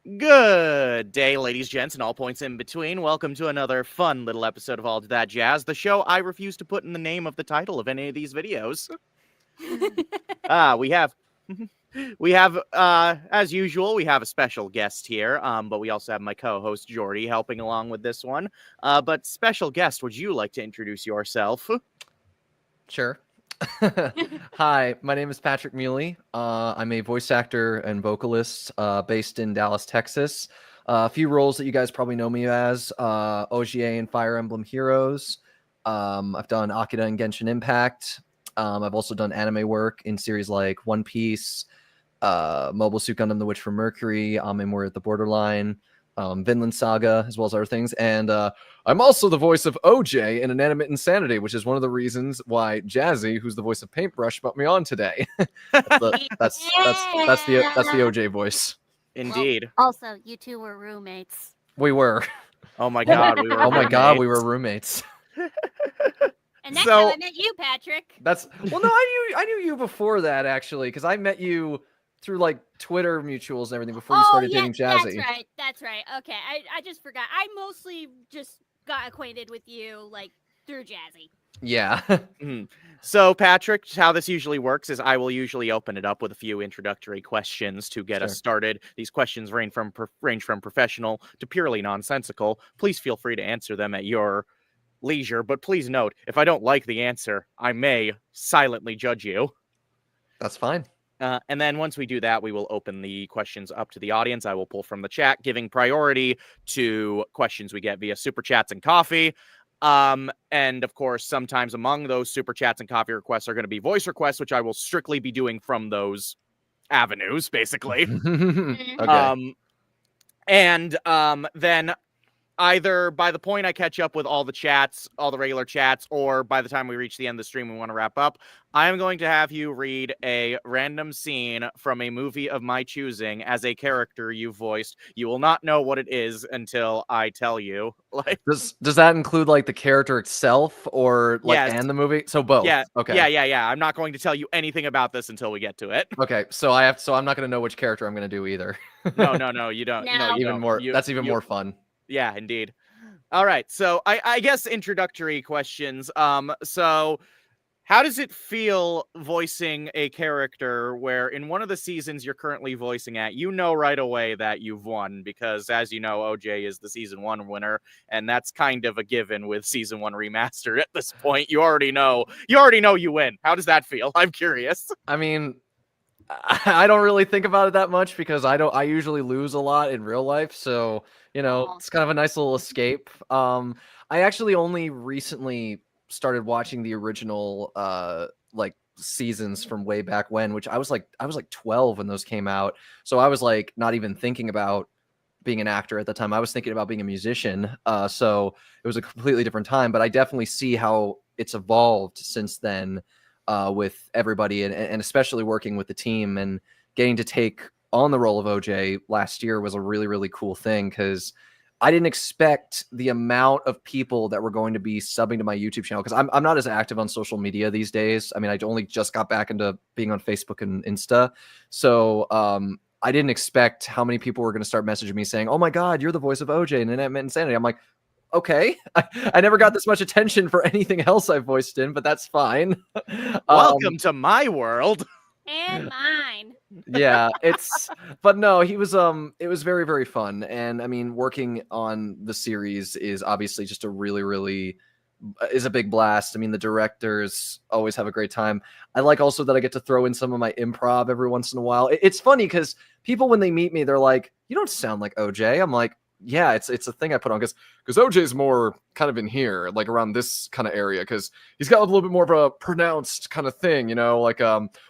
Good day, ladies, gents, and all points in between. Welcome to another fun little episode of All to That Jazz, the show I refuse to put in the name of the title of any of these videos. We have, as usual, we have a special guest here, but we also have my co-host, Jordy, helping along with this one. But special guest, would you like to introduce yourself? Sure. Hi, my name is Patrick Mealey. I'm a voice actor and vocalist based in Dallas, Texas. A few roles that you guys probably know me as, OGA in Fire Emblem Heroes. I've done Akira and Genshin Impact. I've also done anime work in series like One Piece, Mobile Suit Gundam: The Witch from Mercury, in War at the Borderline, Vinland Saga, as well as other things. And I'm also the voice of OJ in Inanimate Insanity, which is one of the reasons why Jazzy, who's the voice of Paintbrush, brought me on today. that's the OJ voice. Indeed. Well, also, you two were roommates. We were. Oh my god, we were Oh my god, we roommates. were roommates. And that's So- how I met you, Patrick. That's well, no, I knew you before that actually, because I met you through like Twitter mutuals and everything before you started dating Jazzy. That's right. Okay, I just forgot. I mostly just got acquainted with you like through Jazzy. Yeah. So, Patrick, how this usually works is I will usually open it up with a few introductory questions to get us started. These questions range from professional to purely nonsensical. Please feel free to answer them at your leisure, but please note, if I don't like the answer, I may silently judge you. That's fine. And then once we do that, we will open the questions up to the audience. I will pull from the chat, giving priority to questions we get via Super Chats and Coffee. And of course, sometimes among those Super Chats and Coffee requests are going to be voice requests, which I will strictly be doing from those avenues, basically. Okay. Then either by the point I catch up with all the chats, all the regular chats, or by the time we reach the end of the stream, we want to wrap up, I am going to have you read a random scene from a movie of my choosing as a character you voiced. You will not know what it is until I tell you. Like, does that include like the character itself or like and the movie? So both. Yeah. Okay. Yeah. I'm not going to tell you anything about this until we get to it. Okay. So I'm not going to know which character I'm going to do either. No, you don't. No. No, you even don't. more. That's even more fun. Yeah, indeed. All right, so I guess introductory questions. So how does it feel voicing a character where in one of the seasons you're currently voicing at, you know right away that you've won because, as you know, OJ is the season 1 winner, and that's kind of a given with season 1 remastered at this point. You already know you win. How does that feel? I'm curious. I mean, I don't really think about it that much because I usually lose a lot in real life, so it's kind of a nice little escape. I actually only recently started watching the original like seasons from way back when, which I was like 12 when those came out, so I was like not even thinking about being an actor at the time. I was thinking about being a musician, so it was a completely different time, but I definitely see how it's evolved since then. With everybody and especially working with the team and getting to take on the role of OJ last year was a really, really cool thing because I didn't expect the amount of people that were going to be subbing to my YouTube channel because I'm not as active on social media these days. I mean, I only just got back into being on Facebook and Insta. So I didn't expect how many people were going to start messaging me saying, "Oh my God, you're the voice of OJ in Inanimate Insanity." I'm like, okay, I never got this much attention for anything else I voiced in, but that's fine. Welcome to my world. And mine. Yeah, but no, it was very, very fun. And I mean, working on the series is obviously just a really, really is a big blast. I mean, the directors always have a great time. I like also that I get to throw in some of my improv every once in a while. It's funny because people, when they meet me, they're like, "You don't sound like OJ." I'm like, yeah, it's a thing I put on because OJ's more kind of in here, like around this kind of area, because he's got a little bit more of a pronounced kind of thing, like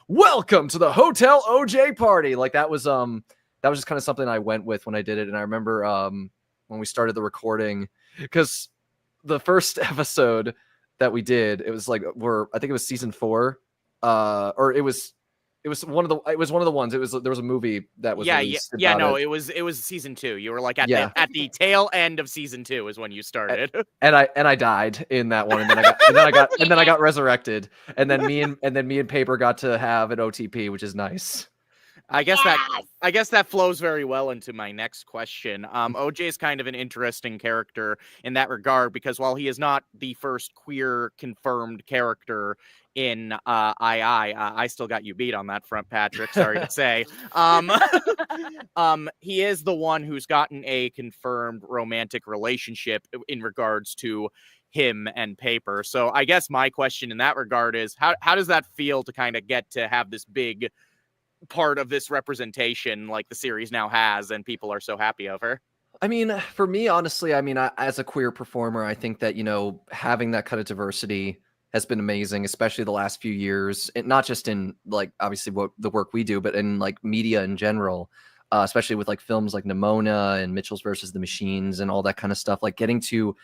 welcome to the Hotel OJ party. Like that was just kind of something I went with when I did it. And I remember when we started the recording, because the first episode that we did, it was like I think it was season 4, or it was one of the ones. There was a movie that was released. It was season 2. You were like at the tail end of season 2 is when you started. And I died in that one, and then I got resurrected, and then me and Paper got to have an OTP, which is nice. I guess that flows very well into my next question. OJ is kind of an interesting character in that regard because while he is not the first queer confirmed character in I still got you beat on that front, Patrick. Sorry to say. He is the one who's gotten a confirmed romantic relationship in regards to him and Paper. So I guess my question in that regard is how does that feel to kind of get to have this big part of this representation like the series now has and people are so happy over? I mean, for me, honestly, I mean, as a queer performer, I think that, having that kind of diversity has been amazing, especially the last few years, and not just in like, obviously what the work we do, but in like media in general, especially with like films like Nimona and Mitchell's versus the Machines and all that kind of stuff, like getting to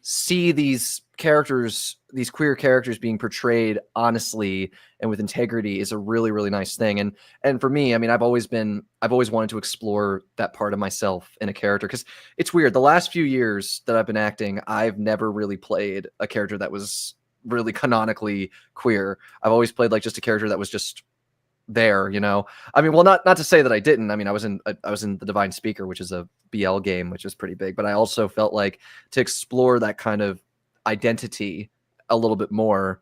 see these characters, these queer characters being portrayed honestly and with integrity is a really, really nice thing. And for me, I mean, I've always wanted to explore that part of myself in a character, because it's weird. The last few years that I've been acting, I've never really played a character that was really canonically queer. I've always played like just a character that was just there, I mean, well, not to say that I didn't. I mean, I was in The Divine Speaker, which is a BL game, which is pretty big, but I also felt like to explore that kind of identity a little bit more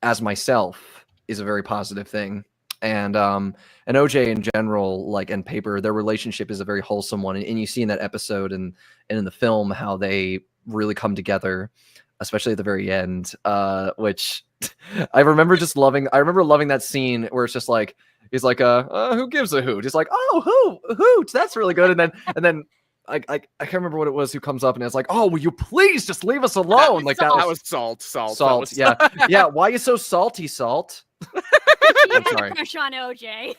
as myself is a very positive thing. And OJ in general, like, and Paper, their relationship is a very wholesome one, and you see in that episode and in the film how they really come together, especially at the very end, which I remember loving that scene where it's just like, he's like, who gives a hoot? He's like, oh, hoot, that's really good. And then I can't remember what it was who comes up and is like, oh, will you please just leave us alone? Like that was Salt. Yeah. Yeah. Why are you so salty, Salt? I'm sorry. Crush on OJ.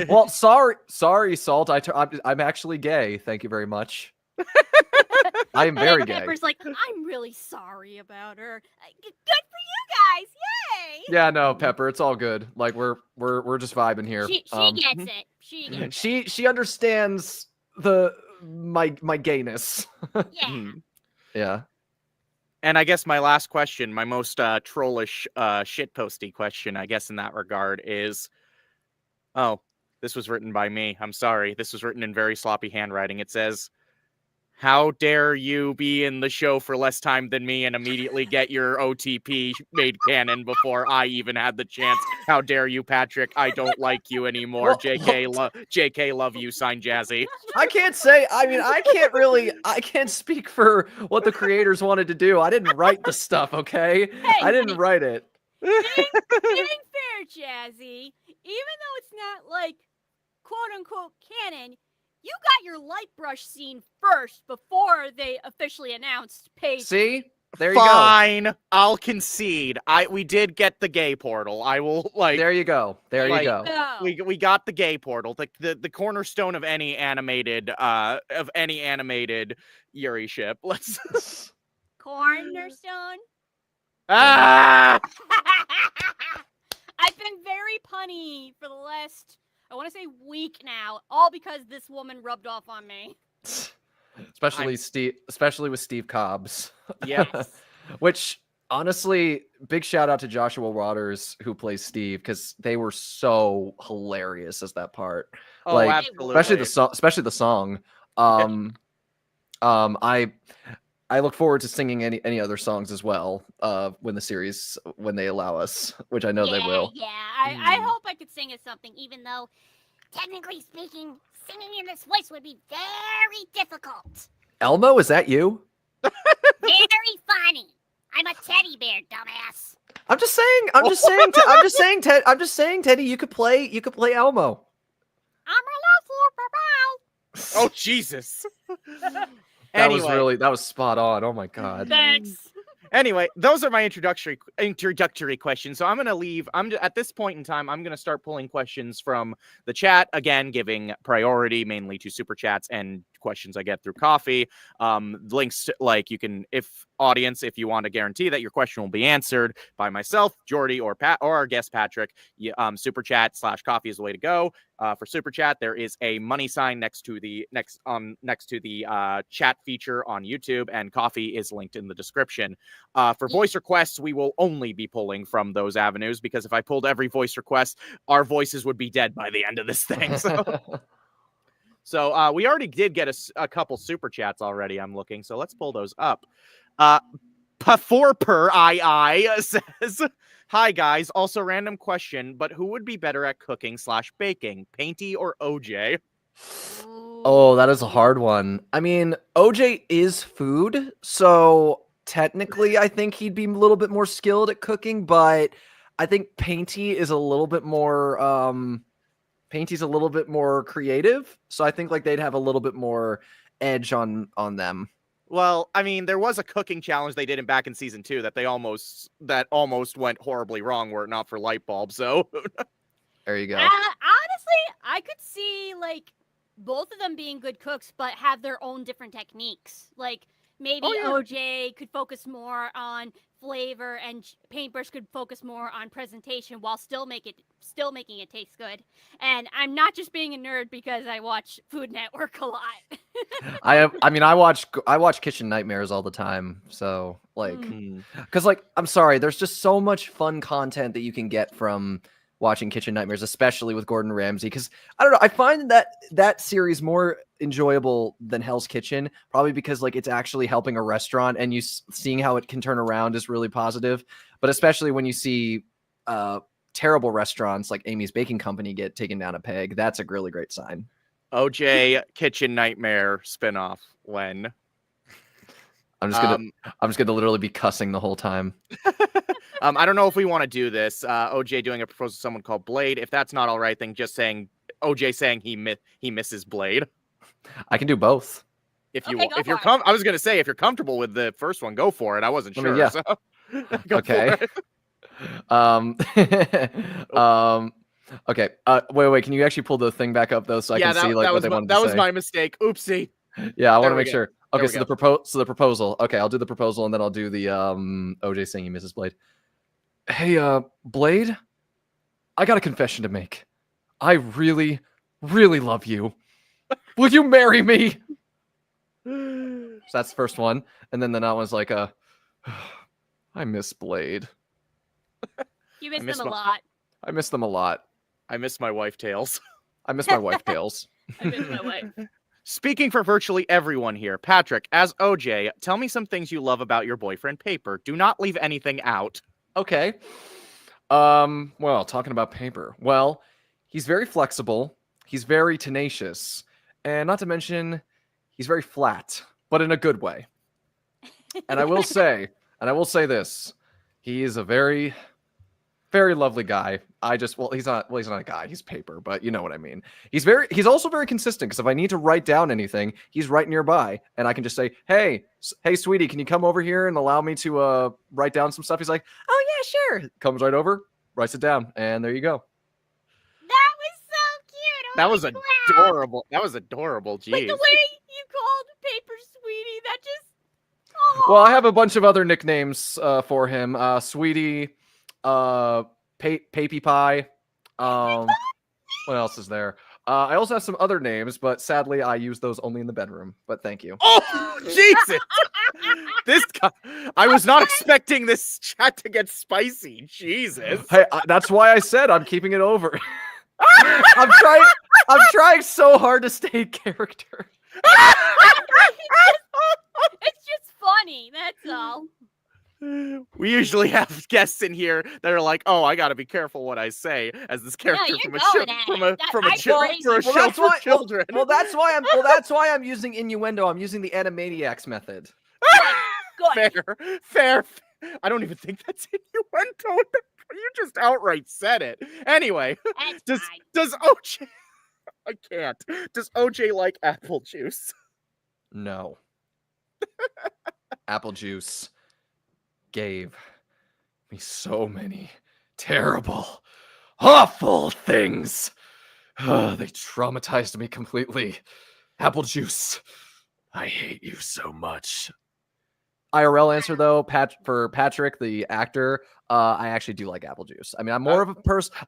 Well, sorry, Salt. I'm actually gay. Thank you very much. I am very gay. Pepper's like, I'm really sorry about her. Good for you guys. Yay. Yeah, no, Pepper, it's all good. Like we're just vibing here. She gets it. She gets it. She understands my gayness. Yeah. Yeah. And I guess my last question, my most trollish shitposty question, I guess in that regard is, this was written by me. I'm sorry. This was written in very sloppy handwriting. It says, how dare you be in the show for less time than me and immediately get your OTP made canon before I even had the chance? How dare you, Patrick? I don't like you anymore. Well, JK, love you. Sign Jazzy. I can't say. I mean, I can't speak for what the creators wanted to do. I didn't write the stuff, okay? I didn't write it. Being fair, Jazzy, even though it's not like quote-unquote canon, you got your light brush scene first before they officially announced Paige. See? There you go. Fine. I'll concede. We did get the gay portal. I will There you go. There you go. We got the gay portal. The cornerstone of any animated Yuri ship. Let's Cornerstone? Ah! I've been very punny for the last, I want to say, week now, all because this woman rubbed off on me. Especially with Steve Cobbs. Yes. Which, honestly, big shout out to Joshua Waters, who plays Steve, because they were so hilarious as that part. Oh, like, absolutely. especially the song. I look forward to singing any other songs as well when they allow us, which I know they will. Yeah, I hope I could sing us something, even though, technically speaking, singing in this voice would be very difficult. Elmo, is that you? Very funny. I'm a teddy bear, dumbass. I'm just saying, Teddy, you could play Elmo. I'm a little Oh, Jesus. That was spot on. Oh my God. Thanks. Anyway, those are my introductory questions. So at this point in time, I'm going to start pulling questions from the chat, again, giving priority mainly to super chats and questions I get through coffee. Links to, if you want to guarantee that your question will be answered by myself, Jordy, or our guest Patrick, super chat /coffee is the way to go. for Super Chat. There is a money sign next to the chat feature on YouTube, and coffee is linked in the description. For voice requests, we will only be pulling from those avenues, because if I pulled every voice request, our voices would be dead by the end of this thing. So we already did get a couple Super Chats already, I'm looking, so let's pull those up. Paforper II says, "Hi guys, also random question, but who would be better at cooking / baking, Painty or OJ?" Oh, that is a hard one. I mean, OJ is food, so technically I think he'd be a little bit more skilled at cooking, but I think Painty is a little bit more Painty's a little bit more creative, so I think like they'd have a little bit more edge on them. Well, I mean, there was a cooking challenge they did back in season 2 that almost went horribly wrong were it not for light bulb. So there you go. Honestly, I could see like both of them being good cooks, but have their own different techniques. Like maybe OJ could focus more on flavor, and Paintbrush could focus more on presentation while still making it taste good. And I'm not just being a nerd because I watch Food Network a lot. I watch Kitchen Nightmares all the time. So like, because like, I'm sorry, there's just so much fun content that you can get from watching Kitchen Nightmares, especially with Gordon Ramsay. Because I don't know, I find that series more enjoyable than Hell's Kitchen, probably because like it's actually helping a restaurant, and seeing how it can turn around is really positive. But especially when you see terrible restaurants like Amy's Baking Company get taken down a peg, that's a really great sign. OJ Kitchen Nightmare spinoff when? I'm just gonna literally be cussing the whole time. I don't know if we want to do this. OJ doing a proposal to someone called Blade. If that's not all right, then just saying OJ saying he misses Blade. I can do both. If I was gonna say if you're comfortable with the first one, go for it. I wasn't sure. Yeah. So Okay. Okay. Wait. Can you actually pull the thing back up though, so I can see like what they wanted to say? That was my mistake. Oopsie. Yeah, I want to make sure. Okay, so the proposal. Okay, I'll do the proposal, and then I'll do the OJ saying he misses Blade. Hey, Blade, I got a confession to make. I really, really love you. Will you marry me? So that's the first one, and then that one's like, I miss Blade. You miss them a lot. I miss them a lot. I miss my wife Tails. I miss my wife Tails. I miss my wife. Speaking for virtually everyone here, Patrick, as OJ, tell me some things you love about your boyfriend Paper. Do not leave anything out. Okay. Well, talking about Paper. Well, he's very flexible. He's very tenacious. And not to mention, he's very flat, but in a good way. And I will say this. He is a very, very lovely guy. He's not a guy, he's Paper, but you know what I mean. He's also very consistent, because if I need to write down anything, he's right nearby, and I can just say, hey, sweetie, can you come over here and allow me to write down some stuff? He's like, oh yeah, sure. Comes right over, writes it down, and there you go. That was so cute. That was adorable. That was adorable. Jeez. Like the way you called Paper sweetie, that just. Oh. Well, I have a bunch of other nicknames for him. Sweetie, Papy Pie. What else is there? I also have some other names, but sadly I use those only in the bedroom. But thank you. Oh, Jesus! This guy, I was not expecting this chat to get spicy. Jesus. Hey, that's why I said I'm keeping it over. I'm trying so hard to stay in character. It's just funny, that's all. We usually have guests in here that are like, "Oh, I got to be careful what I say," as this character from a show for children. Well, that's why I'm using innuendo. I'm using the Animaniacs method. Good. Fair. I don't even think that's innuendo. You just outright said it. Anyway, does OJ? I can't. Does OJ like apple juice? No. Apple juice gave me so many terrible, awful things. They traumatized me completely. Apple juice, I hate you so much. IRL answer though, for Patrick, the actor, I actually do like apple juice. I mean, I'm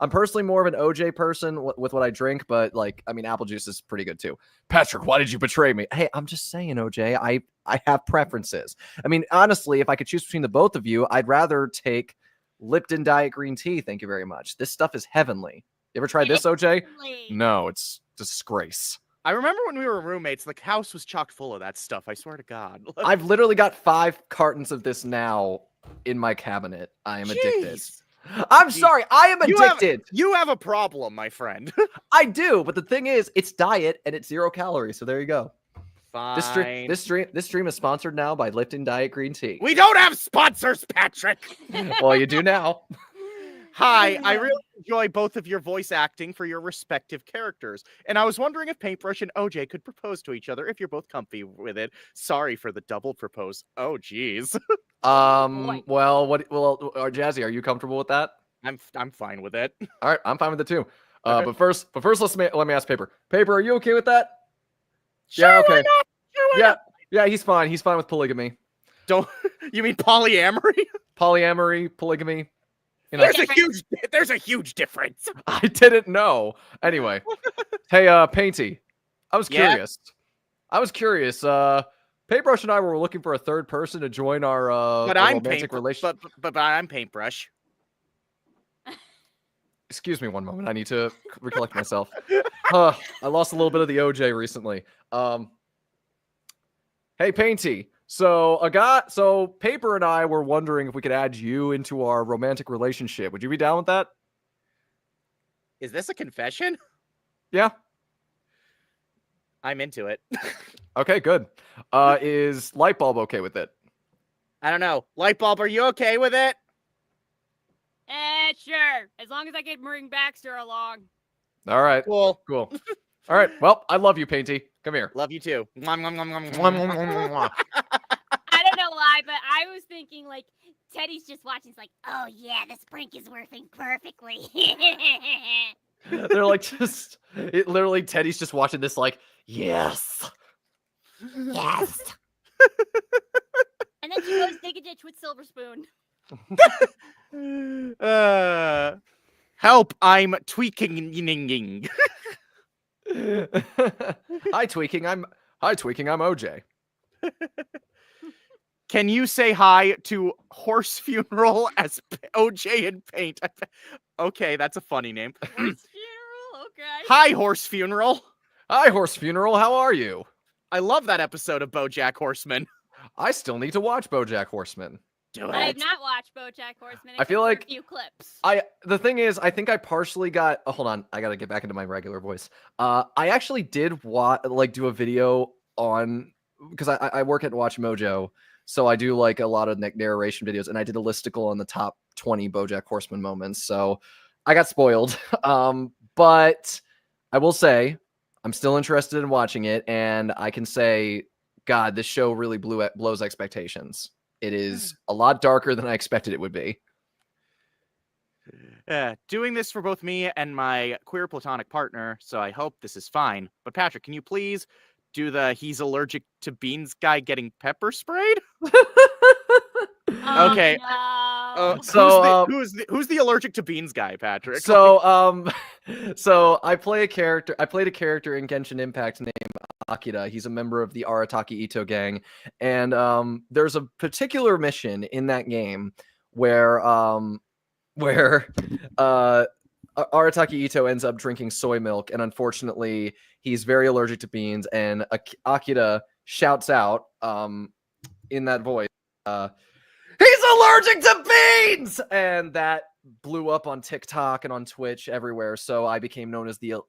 personally more of an OJ person with what I drink, but like, I mean, apple juice is pretty good too. Patrick, why did you betray me? Hey, I'm just saying, OJ, I have preferences. I mean, honestly, if I could choose between the both of you, I'd rather take Lipton Diet Green Tea. Thank you very much. This stuff is heavenly. You ever tried this, OJ? No, it's disgrace. I remember when we were roommates, the house was chock full of that stuff. I swear to God. I've literally got 5 cartons of this now in my cabinet. I am addicted. I'm sorry, I am addicted. You have a problem, my friend. I do, but the thing is, it's diet and it's 0 calories. So there you go. Fine. This stream is sponsored now by Lipton Diet Green Tea. We don't have sponsors, Patrick. Well, you do now. Hi, I really enjoy both of your voice acting for your respective characters, and I was wondering if Paintbrush and OJ could propose to each other if you're both comfy with it. Sorry for the double propose. Oh, geez. Well, Jazzy, are you comfortable with that? I'm fine with it. All right, I'm fine with it too. Okay. But first, let me ask Paper. Paper, are you okay with that? Sure, Yeah, okay. why not? Sure, why not? Yeah, he's fine. He's fine with polygamy. You mean polyamory? Polyamory, polygamy. You know, there's a huge difference. I didn't know. Anyway, hey, Painty, I was curious. Paintbrush and I were looking for a third person to join our romantic relationship. But I'm Paintbrush. Excuse me one moment. I need to recollect myself. I lost a little bit of the OJ recently. Hey, Painty. So Paper and I were wondering if we could add you into our romantic relationship. Would you be down with that? Is this a confession? Yeah. I'm into it. Okay, good. Is Lightbulb okay with it? I don't know. Lightbulb, are you okay with it? Sure. As long as I get Marine Baxter along. All right. Cool. All right. Well, I love you, Painty. Come here. Love you too. I don't know why, but I was thinking like Teddy's just watching. It's like, oh yeah, this prank is working perfectly. They're like literally Teddy's just watching this like, yes. Yes. And then she goes dig a ditch with Silver Spoon. Help, I'm tweaking. Hi tweaking, I'm OJ. Can you say hi to Horse Funeral as OJ and Paint? Okay, that's a funny name. Horse Funeral, okay. Hi, Horse Funeral. Hi, Horse Funeral. How are you? I love that episode of BoJack Horseman. I still need to watch BoJack Horseman. Do it. I have not watched BoJack Horseman. I feel like a few clips. The thing is, I think I partially got. Oh, hold on, I gotta get back into my regular voice. I actually did do a video on because I work at Watch Mojo, so I do like a lot of narration videos, and I did a listicle on the top 20 BoJack Horseman moments. So I got spoiled, but I will say I'm still interested in watching it, and I can say, God, this show really blows expectations. It is a lot darker than I expected it would be. Doing this for both me and my queer platonic partner, so I hope this is fine. But Patrick, can you please do the he's allergic to beans guy getting pepper sprayed? Okay. No. Who's the allergic to beans guy, Patrick? So I played a character in Genshin Impact named Akira. He's a member of the Arataki Ito gang, and there's a particular mission in that game where Arataki Ito ends up drinking soy milk, and unfortunately he's very allergic to beans, and Akira shouts out in that voice, he's allergic to beans, and that blew up on TikTok and on Twitch everywhere. So I became known as the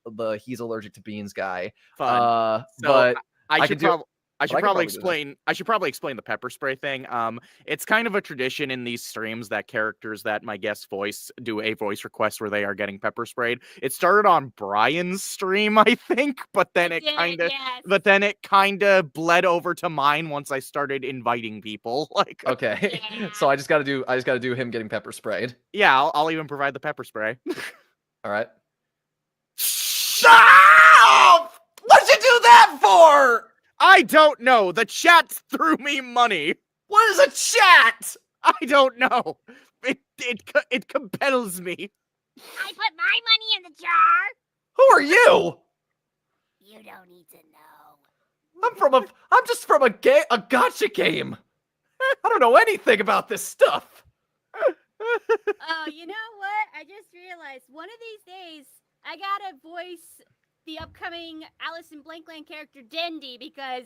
he's allergic to beans guy. Fun. But I should probably explain the pepper spray thing. It's kind of a tradition in these streams that characters that my guests voice do a voice request where they are getting pepper sprayed. It started on Brian's stream, I think, but then it kind of bled over to mine once I started inviting people. Like, okay, Yeah. So I just got to do him getting pepper sprayed. Yeah, I'll even provide the pepper spray. All right. Shut up! What'd you do that for? I don't know. The chat threw me money. What is a chat? I don't know. It compels me. I put my money in the jar. Who are you? You don't need to know. I'm just from a gotcha game. I don't know anything about this stuff. Oh, you know what? I just realized one of these days I gotta voice the upcoming Alice in Blankland character Dendy because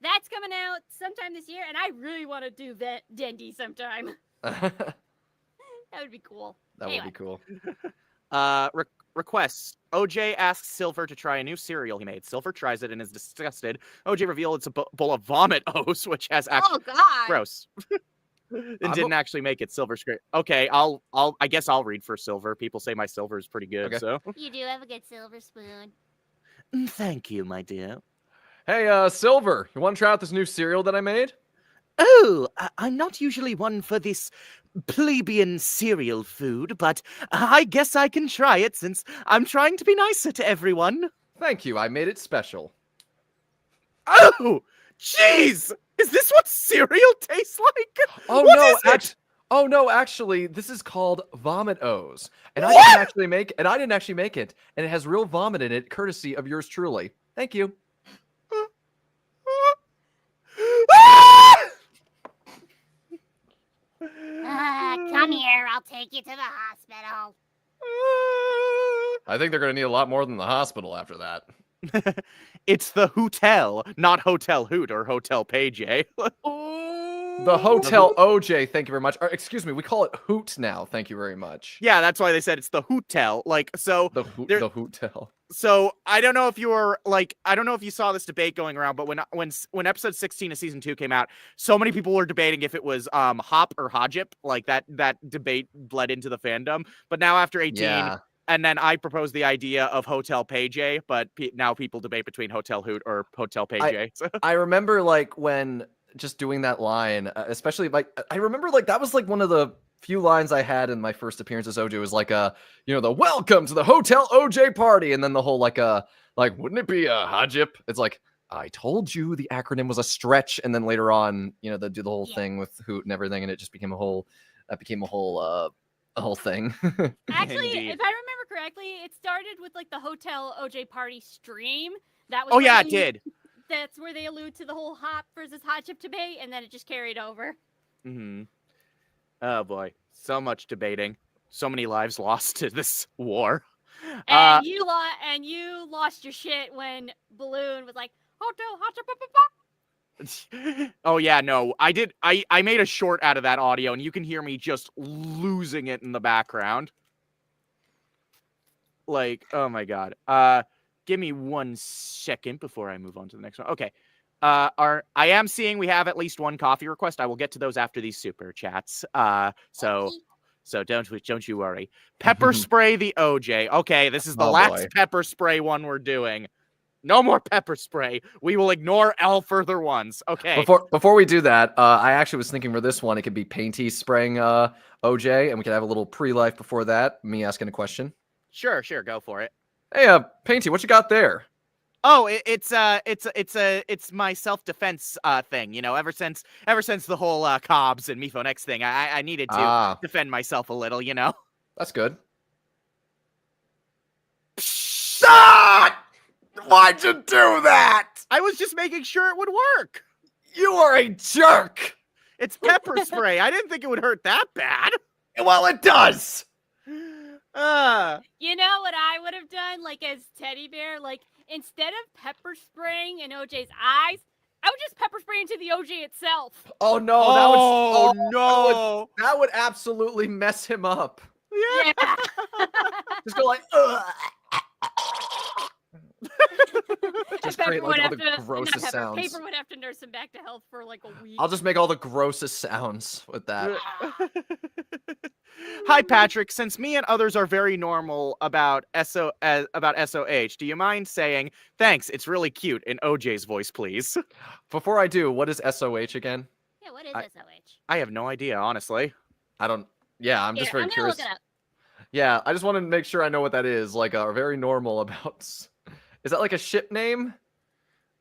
that's coming out sometime this year, and I really want to do that Dendy sometime. That That would be cool. would be cool. Requests. OJ asks Silver to try a new cereal he made. Silver tries it and is disgusted. OJ reveals it's a bowl of vomit O's, which has actually Oh God! gross. It didn't actually make it. Silver's great. Okay, I guess I'll read for Silver. People say my Silver is pretty good, Okay. so. You do have a good silver spoon. Thank you, my dear. Hey, Silver, you want to try out this new cereal that I made? Oh, I'm not usually one for this plebeian cereal food, but I guess I can try it since I'm trying to be nicer to everyone. Thank you. I made it special. Oh, jeez! Is this what cereal tastes like? Oh What no, is it? Oh no, actually, this is called Vomit O's. And I What? didn't actually make it, and it has real vomit in it, courtesy of yours truly. Thank you. Come here, I'll take you to the hospital. I think they're gonna need a lot more than the hospital after that. It's the hotel, not Hotel Hoot or Hotel PJ. The Hotel OJ, thank you very much. Or, excuse me, we call it Hoot now. Thank you very much. Yeah, that's why they said it's the hotel. Like, so The Hotel. So I don't know if you were like, I don't know if you saw this debate going around, but when episode 16 of season 2 came out, so many people were debating if it was Hop or Hajip. Like that debate bled into the fandom. But now after 18, Yeah. and then I proposed the idea of Hotel PJ, but now people debate between Hotel Hoot or Hotel PJ. I remember like when just doing that line, especially like I remember like that was like one of the few lines I had in my first appearance as OJ was like the welcome to the Hotel OJ party, and then the whole like wouldn't it be a Hajip? It's like I told you the acronym was a stretch, and then later on they do the whole thing with Hoot and everything, and it just became a whole thing. Actually, Indeed. if I remember correctly, it started with like the Hotel OJ party stream. That was Oh yeah, where it did. That's where they allude to the whole Hop versus Hajip debate, and then it just carried over. Mm-hmm. Oh boy, so much debating, so many lives lost to this war. And you lost your shit when Balloon was like Hotel Hajip. Oh yeah, no, I did. I made a short out of that audio, and you can hear me just losing it in the background. Like, oh my god. Give me 1 second before I move on to the next one. Okay. I am seeing we have at least one coffee request. I will get to those after these super chats. So don't you worry. Pepper spray the OJ. Okay, this is the last pepper spray one we're doing. No more pepper spray. We will ignore all further ones. Okay. Before we do that, I actually was thinking for this one it could be Painty spraying OJ, and we could have a little pre-life before that. Me asking a question. Sure, go for it. Hey, Painty, what you got there? Oh, it's my self-defense thing. You know, ever since the whole Cobbs and Miphonex thing, I needed to defend myself a little. You know. That's good. Ah! Why'd you do that? I was just making sure it would work. You are a jerk. It's pepper spray. I didn't think it would hurt that bad. Well, it does. You know what I would have done, like as Teddy Bear, like instead of pepper spraying in OJ's eyes, I would just pepper spray into the OJ itself. Oh no! No! That would absolutely mess him up. Yeah. Just go like, just create like all the grossest sounds. Paper would have to nurse him back to health for like a week. I'll just make all the grossest sounds with that. Hi, Patrick. Since me and others are very normal about SOH, do you mind saying thanks? It's really cute in OJ's voice, please. Before I do, what is SOH again? Yeah, what is SOH? I have no idea, honestly. I don't. Yeah, I'm just very curious. Look it up. Yeah, I just want to make sure I know what that is. Like, very normal about. Is that like a ship name?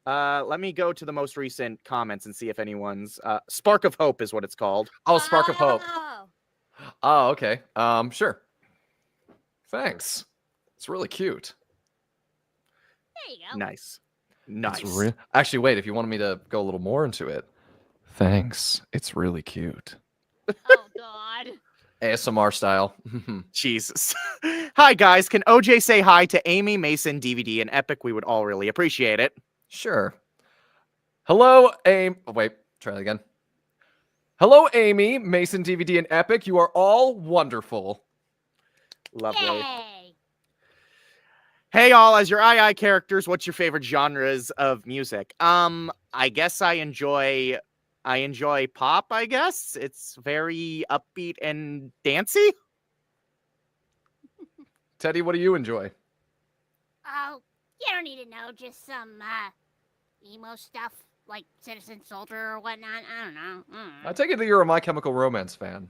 Let me go to the most recent comments and see if anyone's Spark of Hope is what it's called. Oh, Spark of Hope. Oh. Oh, okay. Sure. Thanks. It's really cute. There you go. Nice. Nice. Actually, wait, if you wanted me to go a little more into it. Thanks. It's really cute. Oh God. ASMR style. Jesus. Hi guys, can OJ say hi to Amy, Mason, DVD, and Epic? We would all really appreciate it. Sure. Hello, Amy. Oh, wait, try that again. Hello, Amy, Mason, DVD, and Epic. You are all wonderful. Lovely. Yay. Hey all, as your II characters, what's your favorite genres of music? I guess I enjoy pop, I guess. It's very upbeat and dancey. Teddy, what do you enjoy? Oh, you don't need to know. Just some emo stuff like Citizen Soldier or whatnot. I don't know. I take it that you're a My Chemical Romance fan.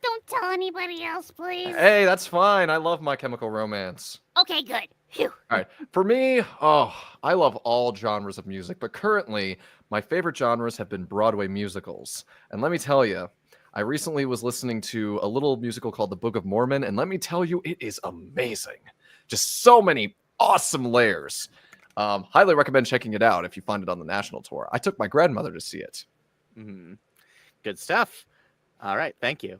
Don't tell anybody else, please. Hey, that's fine. I love My Chemical Romance. Okay, good. Phew. All right. For me, I love all genres of music, but currently, my favorite genres have been Broadway musicals. And let me tell you, I recently was listening to a little musical called The Book of Mormon, and let me tell you, it is amazing. Just so many awesome layers. Highly recommend checking it out if you find it on the national tour. I took my grandmother to see it. Good stuff. All right, thank you.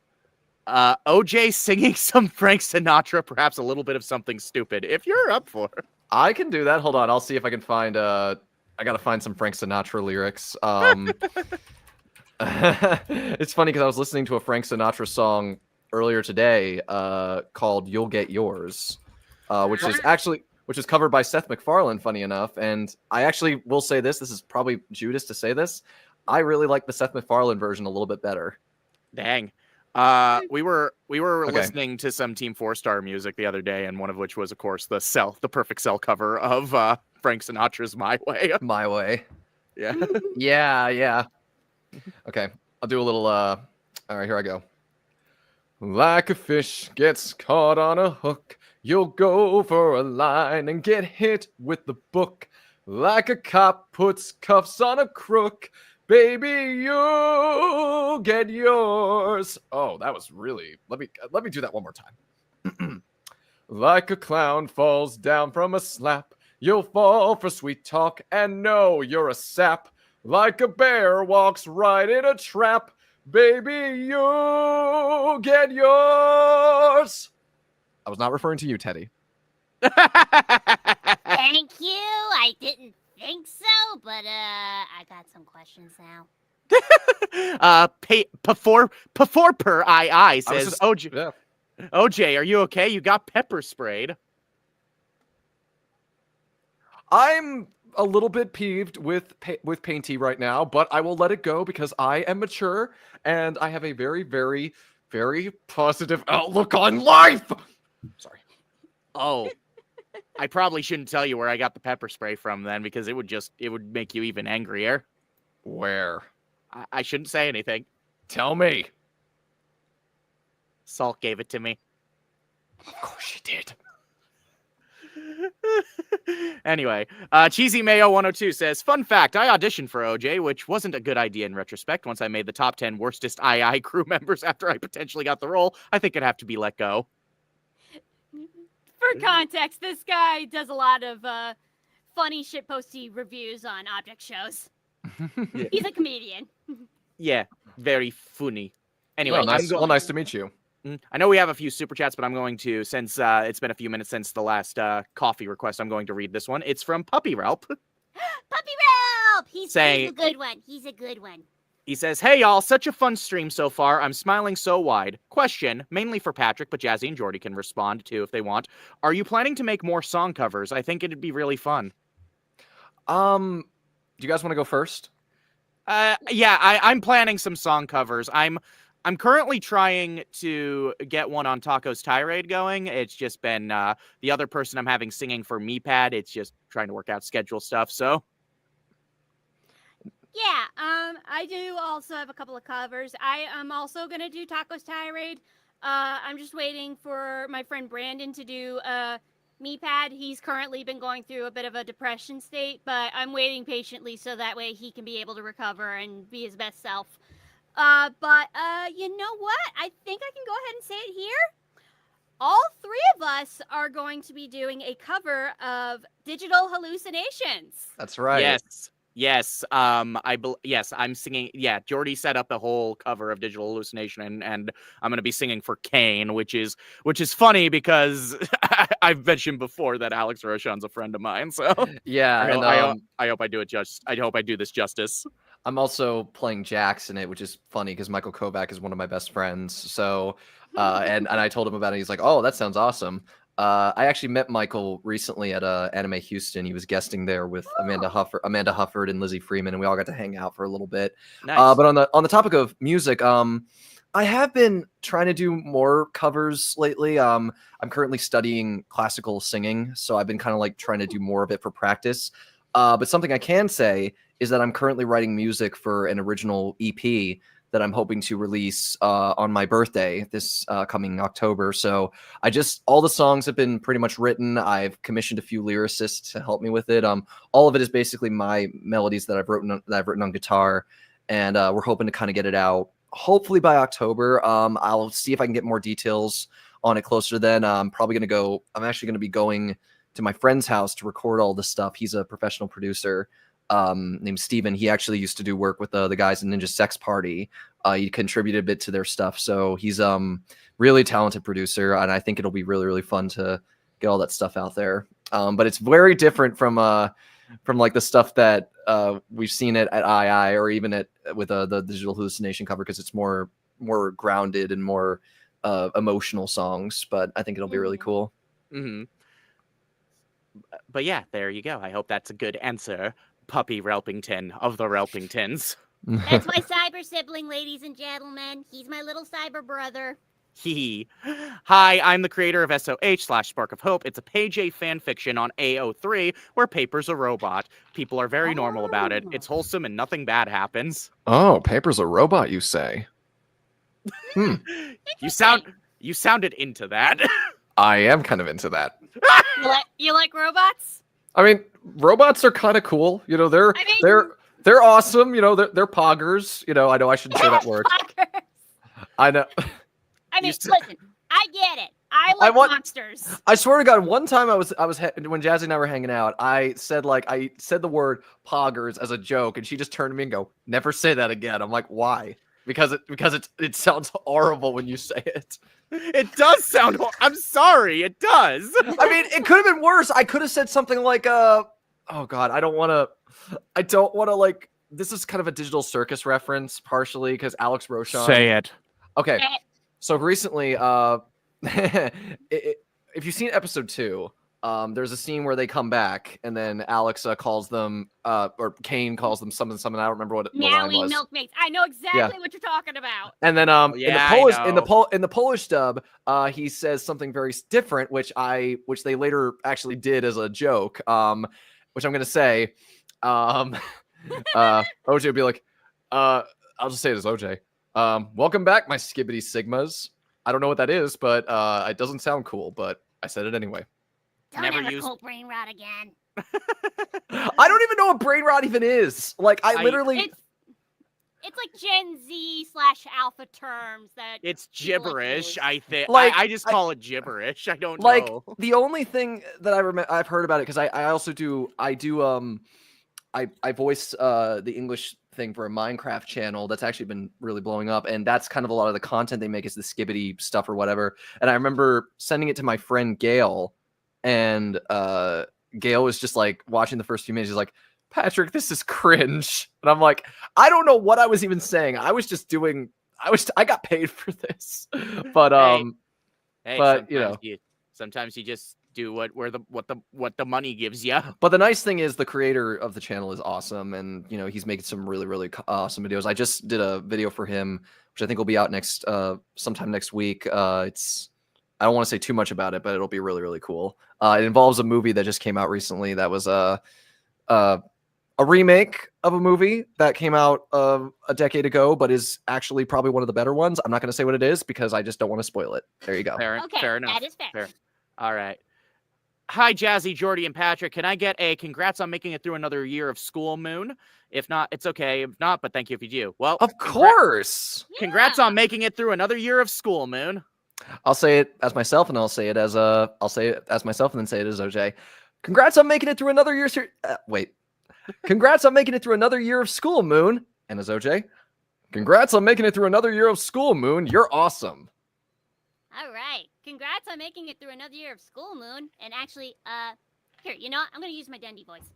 OJ singing some Frank Sinatra, perhaps a little bit of something stupid, if you're up for it. I can do that. Hold on, I'll see if I can find. I gotta find some Frank Sinatra lyrics. It's funny because I was listening to a Frank Sinatra song earlier today, called "You'll Get Yours," which is covered by Seth MacFarlane. Funny enough, and I actually will say this. This is probably Judas to say this. I really like the Seth MacFarlane version a little bit better. Dang. We were Okay. listening to some Team 4-Star music the other day, and one of which was, of course, the Perfect Cell cover of Frank Sinatra's "My Way." My Way. Yeah. Yeah. Okay, I'll do a little. All right, here I go. Like a fish gets caught on a hook, you'll go for a line and get hit with the book. Like a cop puts cuffs on a crook, baby, you'll get yours. Oh, that was really. Let me do that one more time. Like a clown falls down from a slap, you'll fall for sweet talk and know you're a sap. Like a bear walks right in a trap, baby, you'll get yours. I was not referring to you, Teddy. Thank you. I didn't think so, but I got some questions now. Before per II says, OJ, Yeah. OJ, are you okay? You got pepper sprayed. I'm a little bit peeved with Painty right now, but I will let it go because I am mature and I have a very, very, very positive outlook on life. Sorry. Oh, I probably shouldn't tell you where I got the pepper spray from then, because it would make you even angrier. Where? I shouldn't say anything. Tell me. Salt gave it to me. Of course she did. Anyway, Cheesy Mayo 102 says, fun fact, I auditioned for OJ, which wasn't a good idea in retrospect. Once I made the top 10 worstest II crew members after I potentially got the role, I think I'd have to be let go. For context, this guy does a lot of funny shitposty reviews on object shows. Yeah. He's a comedian. Yeah, very funny. Anyway, well, nice to meet you. I know we have a few super chats, but I'm going to, since it's been a few minutes since the last coffee request, I'm going to read this one. It's from Puppy Ralph. Puppy Ralph! He's a good one. He's a good one. He says, hey y'all, such a fun stream so far. I'm smiling so wide. Question, mainly for Patrick, but Jazzy and Jordy can respond too if they want. Are you planning to make more song covers? I think it'd be really fun. Do you guys want to go first? Yeah, I'm planning some song covers. I'm currently trying to get one on Taco's Tirade going. It's just been the other person I'm having singing for MePad. It's just trying to work out schedule stuff, so. Yeah, I do also have a couple of covers. I am also going to do Taco's Tirade. I'm just waiting for my friend Brandon to do Meepad, he's currently been going through a bit of a depression state, but I'm waiting patiently so that way he can be able to recover and be his best self. But you know what? I think I can go ahead and say it here. All three of us are going to be doing a cover of Digital Hallucinations. That's right. Yes. Yes, yes, I'm singing. Yeah, Jordy set up the whole cover of Digital Hallucination, and I'm gonna be singing for Kane, which is funny because I've mentioned before that Alex Roshan's a friend of mine. So Yeah, I hope I do it I hope I do this justice. I'm also playing Jax in it, which is funny because Michael Kovac is one of my best friends. So, and I told him about it. He's like, "Oh, that sounds awesome." I actually met Michael recently at Anime Houston. He was guesting there with Amanda Hufford and Lizzie Freeman, and we all got to hang out for a little bit. Nice. But on the topic of music, I have been trying to do more covers lately. I'm currently studying classical singing, so I've been kind of like trying to do more of it for practice. But something I can say is that I'm currently writing music for an original EP that I'm hoping to release on my birthday this coming October. So all the songs have been pretty much written. I've commissioned a few lyricists to help me with it. All of it is basically my melodies that I've written on guitar, and we're hoping to kind of get it out hopefully by October. I'll see if I can get more details on it closer then. I'm actually going to be going to my friend's house to record all this stuff. He's a professional producer named Steven. He actually used to do work with the guys in Ninja Sex Party. He contributed a bit to their stuff. So he's really talented producer, and I think it'll be really, really fun to get all that stuff out there. But it's very different from like the stuff that we've seen at II or even with the Digital Hallucination cover, because it's more grounded and more emotional songs. But I think it'll be really cool. Mm-hmm. But yeah, there you go. I hope that's a good answer, Puppy Relpington of the Relpingtons. That's my cyber sibling, ladies and gentlemen. He's my little cyber brother. Hi, I'm the creator of SOH/Spark of Hope. It's a Page A fan fiction on AO3 where Paper's a robot. People are very normal about it. It's wholesome and nothing bad happens. Oh, Paper's a robot, you say? You sounded into that. I am kind of into that. You like robots? I mean, robots are kind of cool. You know, they're awesome. You know, they're poggers. You know, I know I shouldn't say that word. Poggers. I know. I mean, listen, I get it. I like monsters. I swear to God, one time when Jazzy and I were hanging out, I said the word poggers as a joke, and she just turned to me and go, "Never say that again." I'm like, "Why?" Because it sounds horrible when you say it. It does sound. I'm sorry, it does. I mean, it could have been worse. I could have said something like, "Oh God, I don't want to like." This is kind of a Digital Circus reference, partially because Alex Roshan. Say it. Okay, so recently, if you've seen episode 2, there's a scene where they come back, and then Alex calls them, or Kane calls them something. I don't remember what the line was. Milkmaids. I know exactly what you're talking about. And then in the Polish dub, he says something very different, which they later actually did as a joke. Which I'm gonna say, OJ would be like, I'll just say it as OJ. Welcome back, my skibbity sigmas. I don't know what that is, but it doesn't sound cool, but I said it anyway. Don't ever quote brain rot again. I don't even know what brain rot even is. Like, literally... It's like Gen Z / alpha terms that... It's gibberish, I think. Like, I just call it gibberish. I don't like, know. The only thing that I've heard about it, because I also do... I voice the English thing for a Minecraft channel that's actually been really blowing up, and that's kind of a lot of the content they make is the skibbity stuff or whatever. And I remember sending it to my friend Gail, and Gail was just like watching the first few minutes. He's like, "Patrick, this is cringe," and I'm like, I don't know what I was even saying. I got paid for this, but but you know, sometimes you just do what the money gives you. But the nice thing is the creator of the channel is awesome, and you know, he's making some really, really awesome videos. I just did a video for him, which I think will be out sometime next week. I don't want to say too much about it, but it'll be really, really cool. It involves a movie that just came out recently that was a remake of a movie that came out a decade ago, but is actually probably one of the better ones. I'm not going to say what it is because I just don't want to spoil it. There you go. Fair enough. That is fair. All right. Hi, Jazzy, Jordy, and Patrick. Can I get a congrats on making it through another year of school, Moon? If not, it's okay. If not, but thank you if you do. Well, Of course. Congrats Yeah. on making it through another year of school, Moon. I'll say it as myself, and I'll say it as myself, and then say it as OJ. Congrats on making it through another year. Wait. Congrats on making it through another year of school, Moon. And as OJ. Congrats on making it through another year of school, Moon. You're awesome. All right. Congrats on making it through another year of school, Moon. And actually, here, you know what? I'm gonna use my Dundee voice.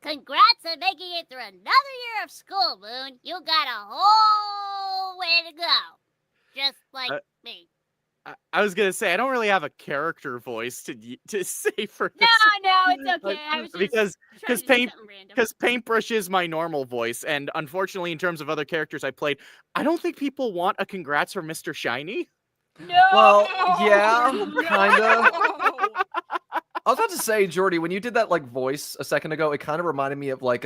Congrats on making it through another year of school, Moon. You got a whole way to go. Just like me. I was gonna say I don't really have a character voice to say for this. No, it's okay. I was just because Paintbrush is my normal voice, and unfortunately, in terms of other characters I played, I don't think people want a congrats from Mr. Shiny. No. Well, yeah, kinda. I was about to say, Jordy, when you did that like voice a second ago, it kind of reminded me of like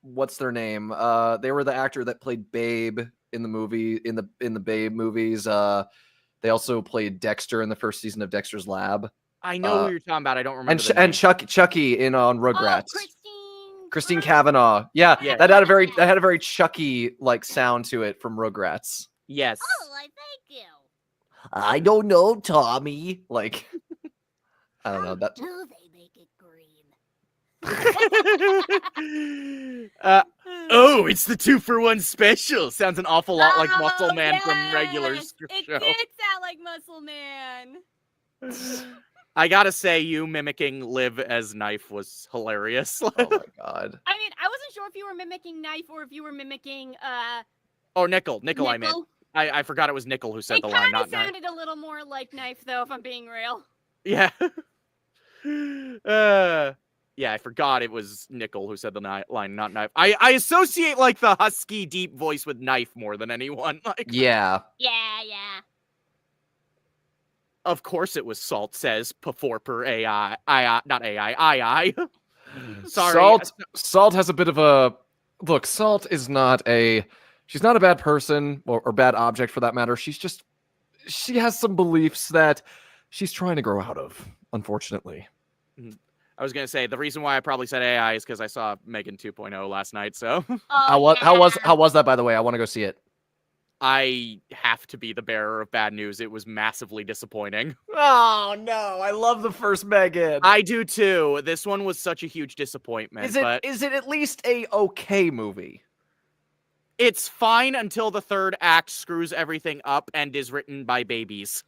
what's their name? They were the actor that played Babe in the movie in the Babe movies. They also played Dexter in the first season of Dexter's Lab. I know who you're talking about. I don't remember. The And name. Chucky on Rugrats. Oh, Christine Cavanaugh. Yeah, Yeah. that had a very Chucky like sound to it from Rugrats. Yes. Oh, I thank you. I don't know, Tommy. Like, I don't know that. Do they make it green? Oh, it's the 2-for-1 special. Sounds an awful lot like Muscle Man from regular It show. did sound like Muscle Man. I gotta say, you mimicking Liv as Knife was hilarious. Oh my god. I mean, I wasn't sure if you were mimicking Knife or if you were mimicking Oh, Nickel. I meant. I forgot it was Nickel who said It the line, kind not of Knife. sounded a little more like Knife, though, if I'm being real. Yeah. Yeah, I forgot it was Nickel who said the line, not Knife. I associate like the husky, deep voice with Knife more than anyone. Like, Yeah. Yeah. of course it was Salt says before per AI. Not AI. Sorry. Salt has a bit of a look. Salt is not she's not a bad person or bad object for that matter. She has some beliefs that she's trying to grow out of, unfortunately. I was gonna say the reason why I probably said AI is because I saw Megan 2.0 last night. So Oh, How was that, by the way? I want to go see it. I have to be the bearer of bad news. It was massively disappointing. Oh no, I love the first Megan. I do too. This one was such a huge disappointment. Is it at least a okay movie? It's fine until the third act screws everything up and is written by babies.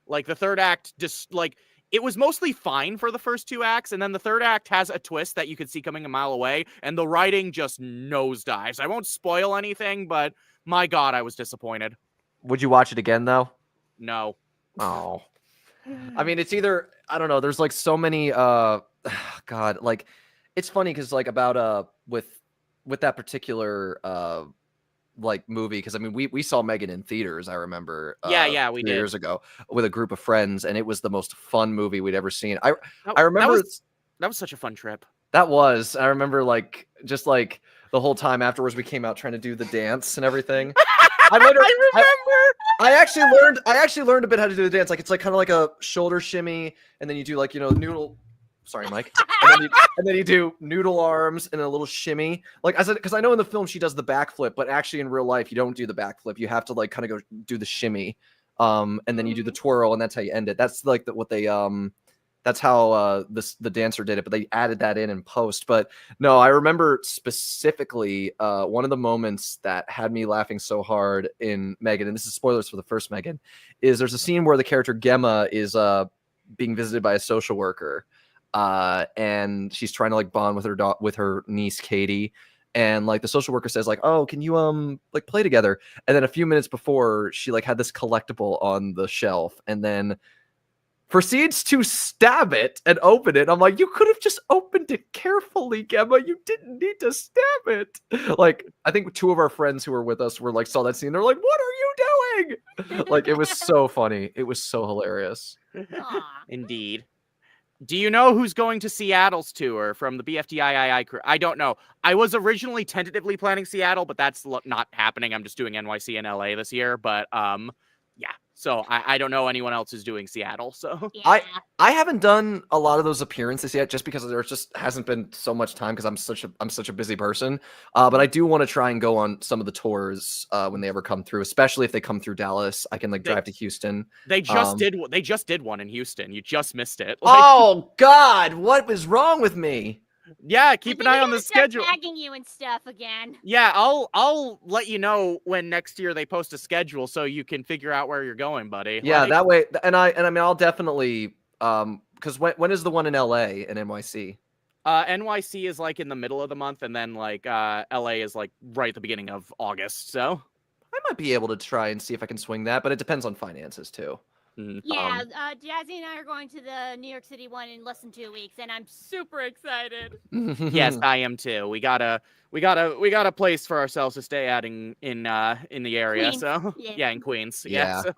Like the third act just like it was mostly fine for the first two acts, and then the third act has a twist that you could see coming a mile away, and the writing just nosedives. I won't spoil anything, but my god, I was disappointed. Would you watch it again though? No. Oh. I mean, it's either I don't know, there's like so many god, like it's funny cuz like about with that particular like movie, because I mean we saw Megan in theaters, I remember Yeah, we did. years ago with a group of friends, and it was the most fun movie we'd ever seen. I remember that was such a fun trip. I remember like just like the whole time afterwards we came out trying to do the dance and everything. I remember. I actually learned a bit how to do the dance. Like it's like kind of like a shoulder shimmy, and then you do like noodle. Sorry, Mike. And then you do noodle arms and a little shimmy. Like I said, because I know in the film she does the backflip, but actually in real life you don't do the backflip. You have to like kind of go do the shimmy, and then you do the twirl, and that's how you end it. That's like what they that's how the dancer did it, but they added that in post. But no, I remember specifically one of the moments that had me laughing so hard in Megan, and this is spoilers for the first Megan, is there's a scene where the character Gemma is being visited by a social worker. And she's trying to like bond with her niece Katie, and like the social worker says like, oh, can you like play together? And then a few minutes before, she like had this collectible on the shelf and then proceeds to stab it and open it. I'm like, you could have just opened it carefully, Gemma. You didn't need to stab it. Like I think two of our friends who were with us were like saw that scene, they're like, what are you doing? Like it was so funny, it was so hilarious. Indeed. Do you know who's going to Seattle's tour from the BFDII crew? I don't know. I was originally tentatively planning Seattle, but that's not happening. I'm just doing NYC and LA this year. But yeah, So I don't know anyone else who's doing Seattle. So Yeah. I haven't done a lot of those appearances yet, just because there just hasn't been so much time because I'm such a busy person. But I do want to try and go on some of the tours when they ever come through, especially if they come through Dallas. I can like drive to Houston. they just did one in Houston. You just missed it. Oh God, what was wrong with me? Yeah, keep an eye on the schedule. Tagging you and stuff again. Yeah, I'll let you know when next year they post a schedule so you can figure out where you're going, buddy. Yeah, that way, and I mean I'll definitely because when is the one in LA and NYC? NYC is like in the middle of the month, and then like LA is like right at the beginning of August. So I might be able to try and see if I can swing that, but it depends on finances too. Yeah, Jazzy and I are going to the New York City one in less than 2 weeks, and I'm super excited. yes, I am too. We got a place for ourselves to stay at in the area. Queens. So Yeah. in Queens. Yeah. So,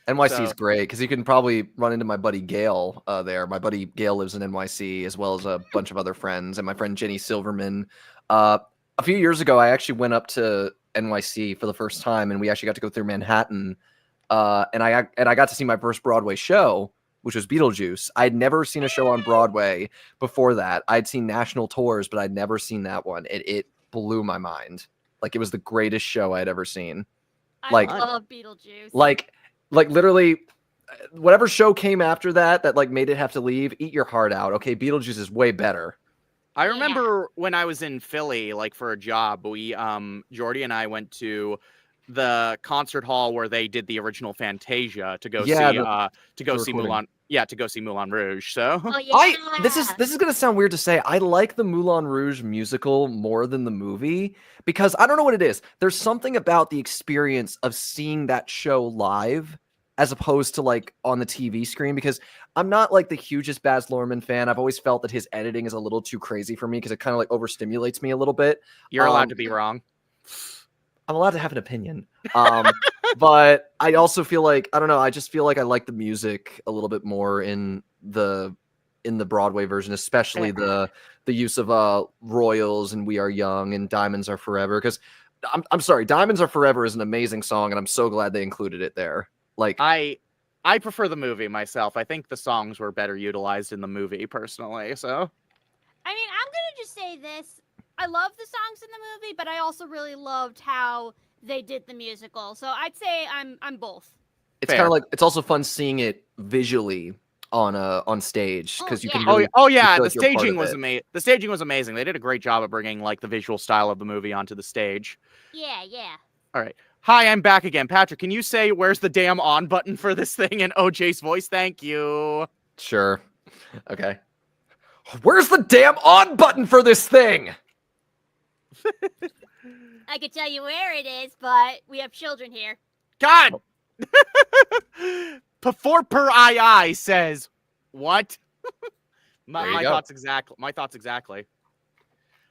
NYC is So- great because you can probably run into my buddy Gail there. My buddy Gail lives in NYC, as well as a bunch of other friends, and my friend Jenny Silverman. A few years ago, I actually went up to NYC for the first time, and we actually got to go through Manhattan. And I got to see my first Broadway show, which was Beetlejuice. I'd never seen a show on Broadway before that. I'd seen national tours, but I'd never seen that one. It blew my mind. Like, it was the greatest show I'd ever seen. I Like- love Beetlejuice. Like literally, whatever show came after that like made it have to leave, eat your heart out. Okay, Beetlejuice is way better. I Yeah. remember when I was in Philly, like for a job, we Jordy and I went to the concert hall where they did the original Fantasia to go Yeah, see to go the see recording. Moulin. Yeah, to go see Moulin Rouge. So oh yeah. This is gonna sound weird to say. I like the Moulin Rouge musical more than the movie because I don't know what it is. There's something about the experience of seeing that show live as opposed to like on the TV screen, because I'm not like the hugest Baz Luhrmann fan. I've always felt that his editing is a little too crazy for me because it kind of like overstimulates me a little bit. you're allowed to be wrong. I'm allowed to have an opinion. But I also feel like, I don't know, I just feel like I like the music a little bit more in the Broadway version, especially the use of Royals and We Are Young and Diamonds Are Forever. Because I'm sorry, Diamonds Are Forever is an amazing song, and I'm so glad they included it there. Like, I prefer the movie myself. I think the songs were better utilized in the movie personally. So I mean, I'm gonna just say this. I love the songs in the movie, but I also really loved how they did the musical. So I'd say I'm both. it's fair. kind of like, it's also fun seeing it visually on stage because you can yeah. really. yeah, feel the like you're part staging of was it. amazing. The staging was amazing. They did a great job of bringing like the visual style of the movie onto the stage. Yeah. Hi, I'm back again. Patrick, can you say where's the damn on button for this thing in OJ's voice? Thank you. Sure. Okay. Where's the damn on button for this thing? I could tell you where it is, but we have children here. God! Before per II says, what? There you my go. thoughts exactly. My thoughts exactly.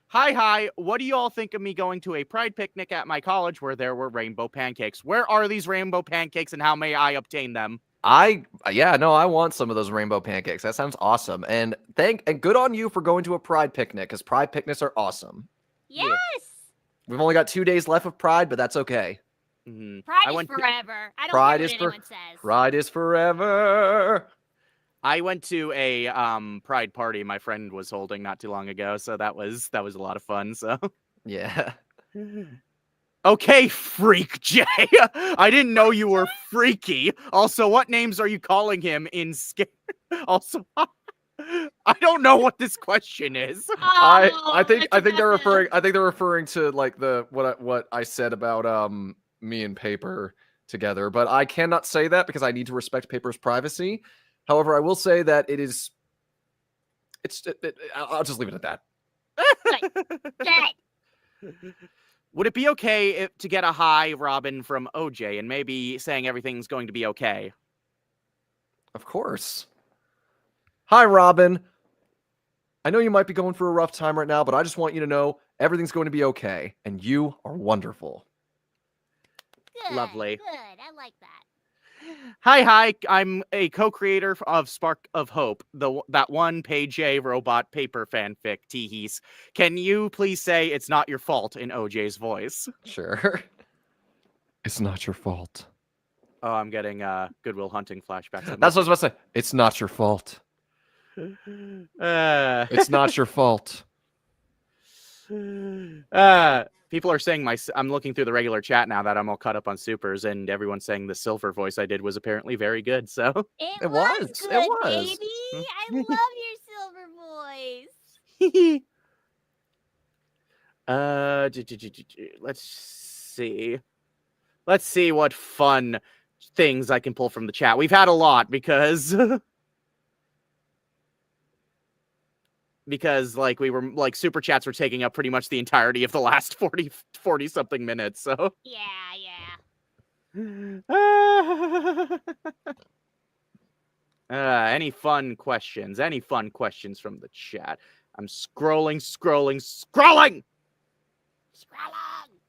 Hi. What do you all think of me going to a pride picnic at my college where there were rainbow pancakes? Where are these rainbow pancakes and how may I obtain them? I want some of those rainbow pancakes. That sounds awesome. And good on you for going to a pride picnic, because pride picnics are awesome. Yes. We've only got 2 days left of pride, but that's okay. Mhm. Pride I is went to- forever. I don't Pride care is what for- anyone says. Pride is forever. I went to a pride party my friend was holding not too long ago, so that was a lot of fun. So Yeah. okay, Freak Jay. I didn't know you were freaky. Also, what names are you calling him in scare? Also, I don't know what this question is. I think it's they're aggressive. referring to like what I said about me and Paper together, but I cannot say that because I need to respect Paper's privacy. However, I will say that I'll just leave it at that. Okay. Would it be okay to get a hi, Robin, from OJ and maybe saying everything's going to be okay? Of course. Hi, Robin. I know you might be going through a rough time right now, but I just want you to know everything's going to be okay, and you are wonderful. Good, Lovely. Good. I like that. Hi. I'm a co-creator of Spark of Hope, that one page A robot paper fanfic. Teehees. Can you please say it's not your fault in OJ's voice? Sure. It's not your fault. Oh, I'm getting Goodwill Hunting flashbacks. That's what I was about to say. It's not your fault. It's not your fault. People are saying I'm looking through the regular chat now that I'm all caught up on supers, and everyone's saying the silver voice I did was apparently very good. So It It was was. good, It was. baby. I love your silver voice. let's see. Let's see what fun things I can pull from the chat. We've had a lot because like we were like super chats were taking up pretty much the entirety of the last 40 something minutes. So Yeah. any fun questions? Any fun questions from the chat? I'm scrolling.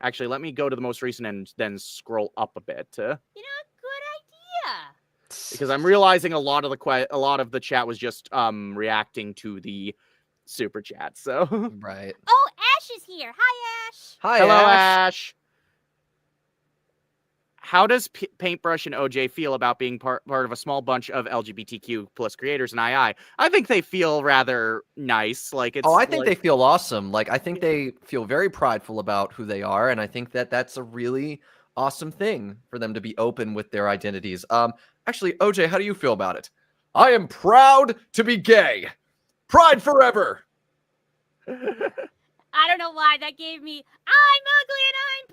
Actually, let me go to the most recent and then scroll up a bit. Good idea. Because I'm realizing a lot of the chat was just reacting to the super chat. So Right. Oh, Ash is here. Hi, Ash. Hi, hello, Ash. Ash. How does Paintbrush and OJ feel about being part of a small bunch of LGBTQ plus creators in II? I think they feel rather nice. Like it's. Oh, I think they feel awesome. Like, I think they feel very prideful about who they are, and I think that that's a really awesome thing for them to be open with their identities. Actually, OJ, how do you feel about it? I am proud to be gay. Pride forever. I don't know why that gave me I'm ugly and I'm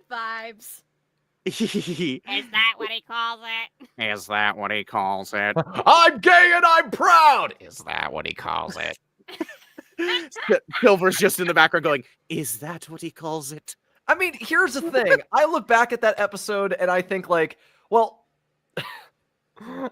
proud vibes. Is that what he calls it? Is that what he calls it? I'm gay and I'm proud. Is that what he calls it? Silver's just in the background going, is that what he calls it? I mean, here's the thing. I look back at that episode and I think, like, well,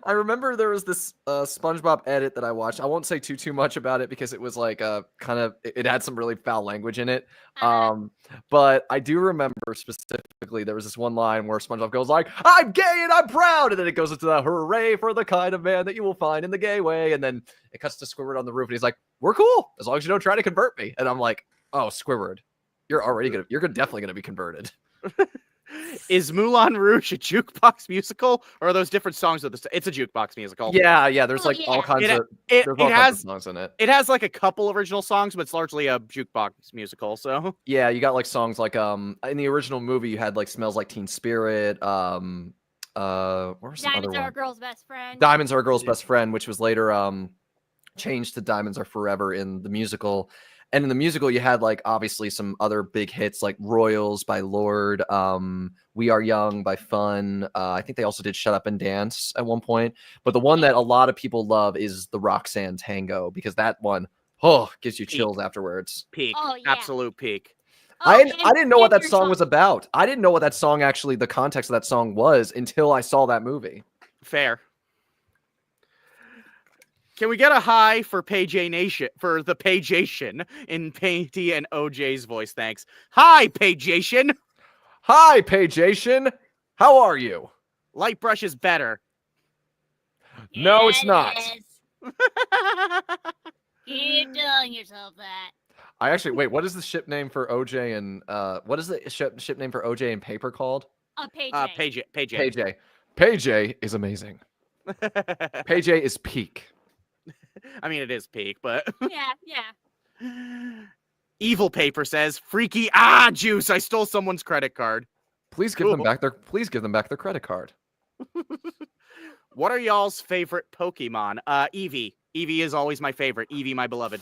I remember there was this SpongeBob edit that I watched. I won't say too much about it because it was like kind of it had some really foul language in it. But I do remember specifically there was this one line where SpongeBob goes like, "I'm gay and I'm proud," and then it goes into the "Hooray for the kind of man that you will find in the gay way," and then it cuts to Squidward on the roof and he's like, "We're cool as long as you don't try to convert me." And I'm like, "Oh, Squidward, you're definitely gonna be converted." Is Moulin Rouge a jukebox musical, or are those different songs of the? It's a jukebox musical. Yeah. There's Oh, like yeah. all kinds It- of It, there's it all kinds has of songs in it. it has like a couple original songs, but it's largely a jukebox musical. So Yeah, you got like songs like in the original movie you had like "Smells Like Teen Spirit." What was the other Diamonds are a one? girl's best friend. Diamonds Are a Girl's Best Friend, which was later changed to Diamonds Are Forever in the musical. And in the musical, you had like obviously some other big hits like Royals by Lorde, We Are Young by Fun. I think they also did Shut Up and Dance at one point. But the one that a lot of people love is the Roxanne Tango, because that one, gives you chills afterwards. peak, Oh, yeah. absolute peak. Oh, I didn't know what and that song was about. I didn't know what that song actually, the context of that song was until I saw that movie. Fair. Can we get a high for Payjay Nation for the Payjation in Painty and OJ's voice? Thanks. Hi, Payjation. Hi, Pagation. How are you? Light brush is better. No, it's it not. is. Keep telling yourself that. I actually wait. What is the ship name for OJ and what is the ship name for OJ and Paper called? Page. Payjay. Payjay. Payjay is amazing. Payjay is peak. I mean, it is peak, but Yeah. Evil Paper says, "Freaky juice! I stole someone's credit card." Please give them Cool. back their credit card. What are y'all's favorite Pokemon? Eevee. Eevee is always my favorite. Eevee, my beloved.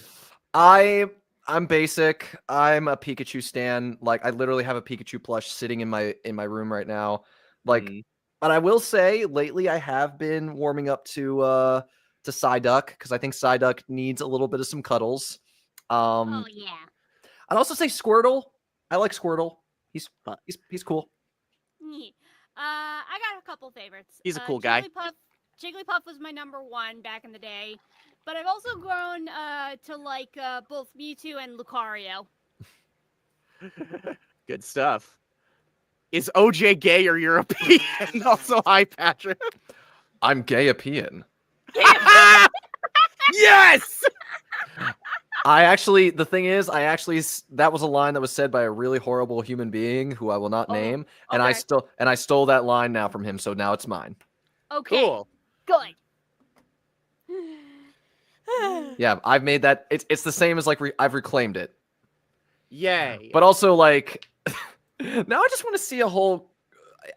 I'm basic. I'm a Pikachu stan. Like I literally have a Pikachu plush sitting in my room right now. Like, Mm. but I will say lately I have been warming up to Psyduck because I think Psyduck needs a little bit of some cuddles. Oh yeah. I'd also say Squirtle. I like Squirtle. He's cool. Yeah. I got a couple favorites. He's a cool guy. Jigglypuff was my number one back in the day, but I've also grown to like both Mewtwo and Lucario. Good stuff. Is OJ gay or European? Also, hi, Patrick. I'm gayapian. Yes! The thing is, that was a line that was said by a really horrible human being who I will not Oh, name, and I stole that line now from him, so now it's mine. Okay. Cool. Good. Yeah, I've made that. It's the same as like I've reclaimed it. Yay. But also like, now I just want to see a whole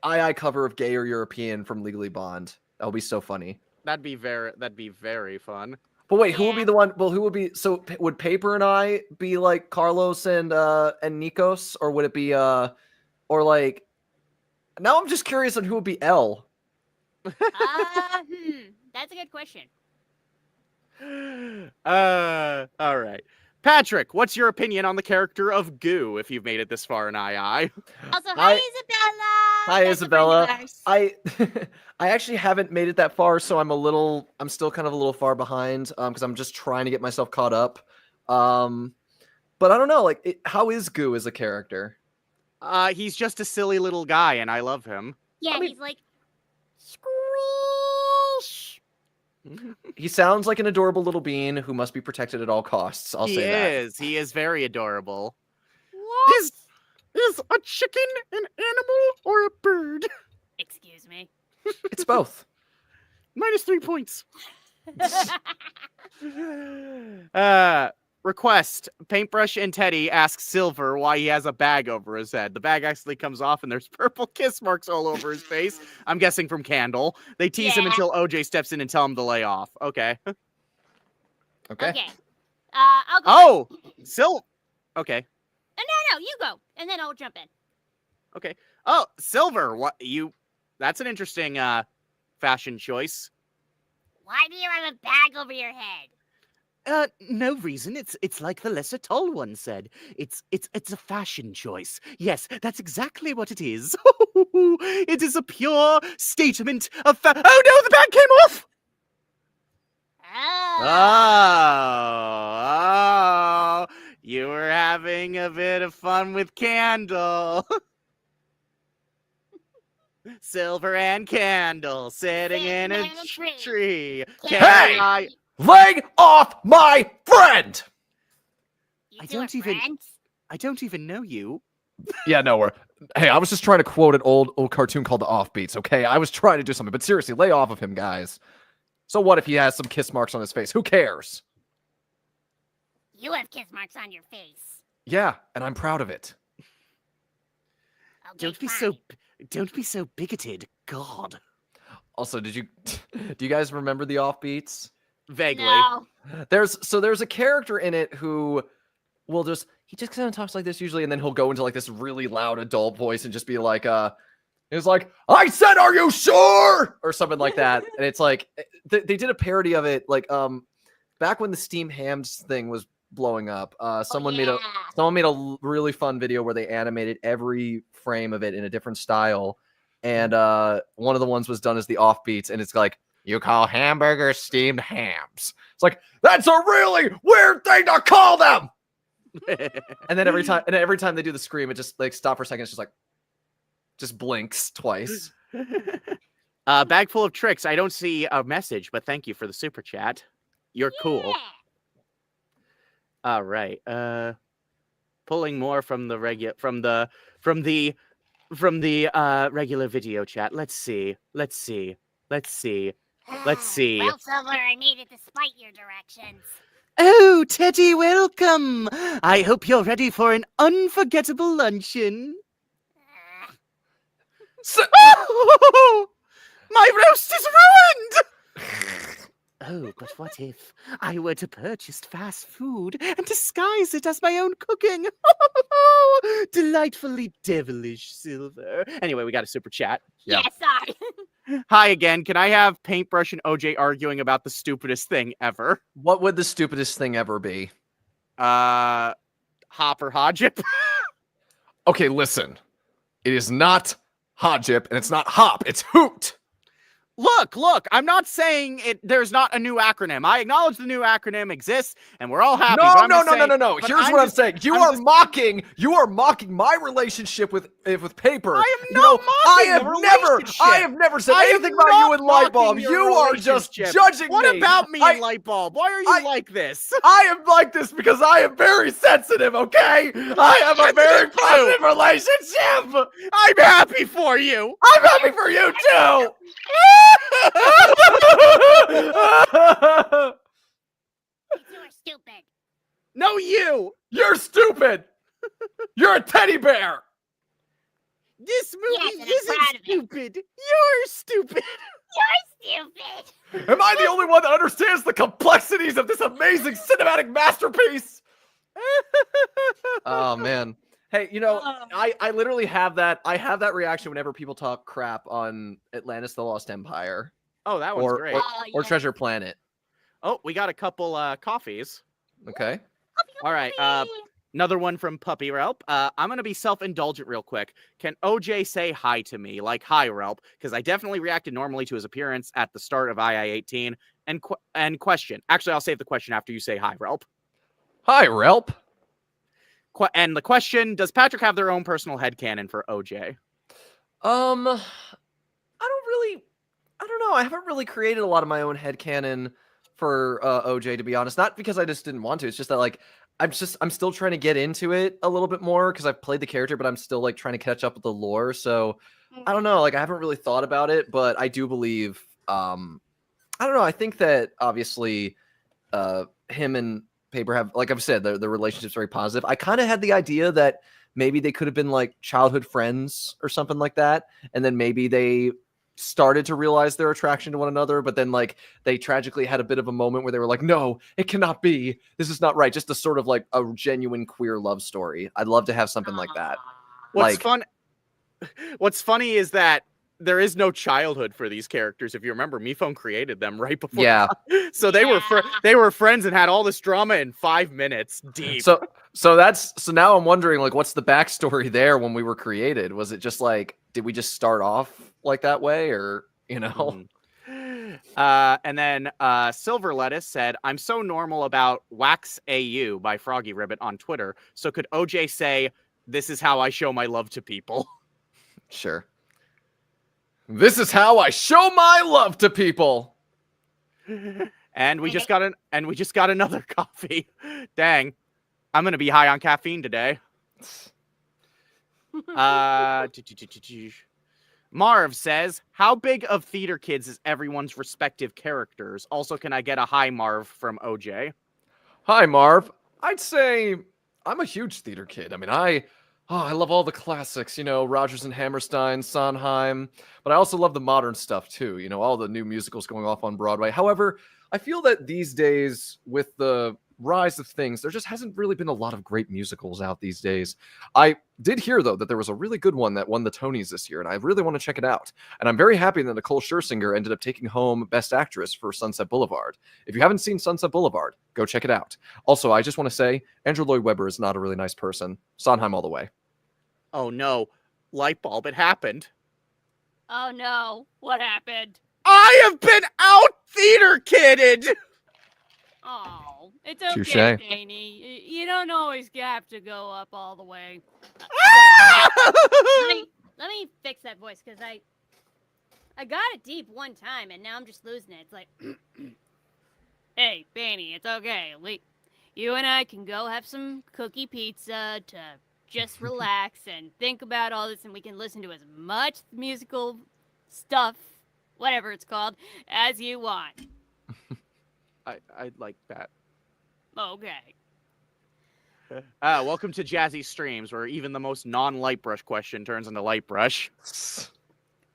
II cover of Gay or European from Legally Blonde. That would be so funny. That'd be very fun. But wait, who will be the one? Well, who would be? So would Paper and I be like Carlos and Nikos, or would it be or like? Now I'm just curious on who would be L. That's a good question. All right. Patrick, what's your opinion on the character of Goo if you've made it this far in II? Also, Hi- Isabella. Hi, That's a friend of Isabella. ours. I actually haven't made it that far, so I'm still kind of a little far behind because I'm just trying to get myself caught up. But I don't know, like, how is Goo as a character? He's just a silly little guy, and I love him. Yeah, I mean- he's like, He sounds like an adorable little bean who must be protected at all costs. I'll say that. He is very adorable. what? Is a chicken an animal or a bird? Excuse me. It's both. -3 points. Request. Paintbrush and Teddy ask Silver why he has a bag over his head. The bag actually comes off and there's purple kiss marks all over his face. I'm guessing from Candle. They tease him Yeah. until OJ steps in and tell him to lay off. Okay. Okay. I'll go. Oh! Okay. No, you go, and then I'll jump in. Oh, Silver, that's an interesting fashion choice. Why do you have a bag over your head? No reason. It's like the Lesser Toll one said. It's a fashion choice. Yes, that's exactly what it is. It is a pure statement of Oh no, the bag came off! Oh, you were having a bit of fun with Candle. Silver and Candle sitting in a tree. Hey! Leg off my friend! You I two are don't even- friends? I don't even know you. Yeah, no, hey, I was just trying to quote an old cartoon called The Offbeats, okay? I was trying to do something, but seriously, lay off of him, guys. So what if he has some kiss marks on his face? Who cares? You have kiss marks on your face. Yeah, and I'm proud of it. Okay, Don't be so bigoted. God. Also, do you guys remember the Offbeats? Vaguely. No. There's a character in it who he just kind of talks like this usually, and then he'll go into like this really loud adult voice and just be like, it's like, I said, are you sure? Or something like that. And it's like, they did a parody of it, like, back when the Steam Hams thing was blowing up, someone made a really fun video where they animated every frame of it in a different style. And one of the ones was done as the Offbeats, and it's like, you call hamburgers steamed hams. It's like, that's a really weird thing to call them. And then every time they do the scream, it just like stop for a second. It's just like, just blinks twice. Bag full of tricks. I don't see a message, but thank you for the super chat. You're cool. Yeah. All right. Pulling more from the regular video chat. Let's see. Well, Silver, I made it despite your directions. Oh, Teddy, welcome. I hope you're ready for an unforgettable luncheon. Oh, my roast is ruined! Oh, but what if I were to purchase fast food and disguise it as my own cooking? Delightfully devilish, Silver. Anyway, we got a super chat. Yeah. Yeah, sorry. Hi again. Can I have Paintbrush and OJ arguing about the stupidest thing ever? What would the stupidest thing ever be? Hop or Hodgep? Okay, listen. It is not Hodgep, and it's not Hop. It's Hoot. Look, I'm not saying there's not a new acronym. I acknowledge the new acronym exists, and we're all happy. No, but I'm no, just no, no, saying- no, no. but Here's what I'm just- saying. You I'm are just- mocking my relationship with paper. I am You not know, mocking the I have never said I am anything about you not and Light Bulb. mocking your You are just relationship. judging me. What about me and Light Bulb? Why are you I- like this? I am like this because I am very sensitive, okay? I have a very Sensitive too. positive relationship. I'm happy for you. I'm happy for you too. You two are stupid. No, you. You're stupid. You're a teddy bear. This movie Yes, and I'm isn't proud of it. stupid. You're stupid. You're stupid. Am I the only one that understands the complexities of this amazing cinematic masterpiece? Oh man. Hey, you know, Oh. I literally have that. I have that reaction whenever people talk crap on Atlantis: The Lost Empire Oh, that one's great. or yeah. Treasure Planet. Oh, we got a couple coffees. Okay. All right. Another one from Puppy Relp. I'm gonna be self-indulgent real quick. Can OJ say hi to me, like hi Relp? Because I definitely reacted normally to his appearance at the start of II-18. And question. Actually, I'll save the question after you say hi, Relp. Hi, Relp. And the question: does Patrick have their own personal headcanon for OJ? I don't know. I haven't really created a lot of my own headcanon for OJ, to be honest. Not because I just didn't want to. It's just that like I'm still trying to get into it a little bit more because I've played the character, but I'm still like trying to catch up with the lore. So I don't know. Like I haven't really thought about it, but I do believe I don't know. I think that obviously him and Paper have, like I've said, the relationship's very positive. I kind of had the idea that maybe they could have been like childhood friends or something like that, and then maybe they started to realize their attraction to one another, but then like they tragically had a bit of a moment where they were like, no, it cannot be, this is not right. Just a sort of like a genuine queer love story. I'd love to have something like that. What's funny is that there is no childhood for these characters. If you remember, Mifone created them right before. Yeah. So they were friends and had all this drama in 5 minutes deep. So now I'm wondering, like, what's the backstory there when we were created? Was it just like, did we just start off like that way, or you know? And then Silver Lettuce said, I'm so normal about Wax AU by Froggy Ribbit on Twitter. So could OJ say, this is how I show my love to people? Sure. This is how I show my love to people. And we just got another coffee. Dang. I'm gonna be high on caffeine today. Marv says, how big of theater kids is everyone's respective characters? Also, can I get a hi Marv from OJ? Hi, Marv. I'd say I'm a huge theater kid. I mean, I love all the classics, you know, Rodgers and Hammerstein, Sondheim, but I also love the modern stuff too, you know, all the new musicals going off on Broadway. However, I feel that these days, with the rise of things, there just hasn't really been a lot of great musicals out these days. I did hear, though, that there was a really good one that won the Tonys this year, and I really want to check it out. And I'm very happy that Nicole Scherzinger ended up taking home Best Actress for Sunset Boulevard. If you haven't seen Sunset Boulevard, go check it out. Also, I just want to say, Andrew Lloyd Webber is not a really nice person. Sondheim all the way. Oh no, light bulb, it happened. Oh no, what happened? I have been out theater kidded. Oh, it's okay, Touché. Danny. You don't always have to go up all the way. Let me fix that voice, because I got it deep one time, and now I'm just losing it. It's like, hey, Danny, it's okay. You and I can go have some cookie pizza to just relax and think about all this, and we can listen to as much musical stuff, whatever it's called, as you want. I'd like that. Okay. Welcome to Jazzy Streams, where even the most non-light brush question turns into light brush.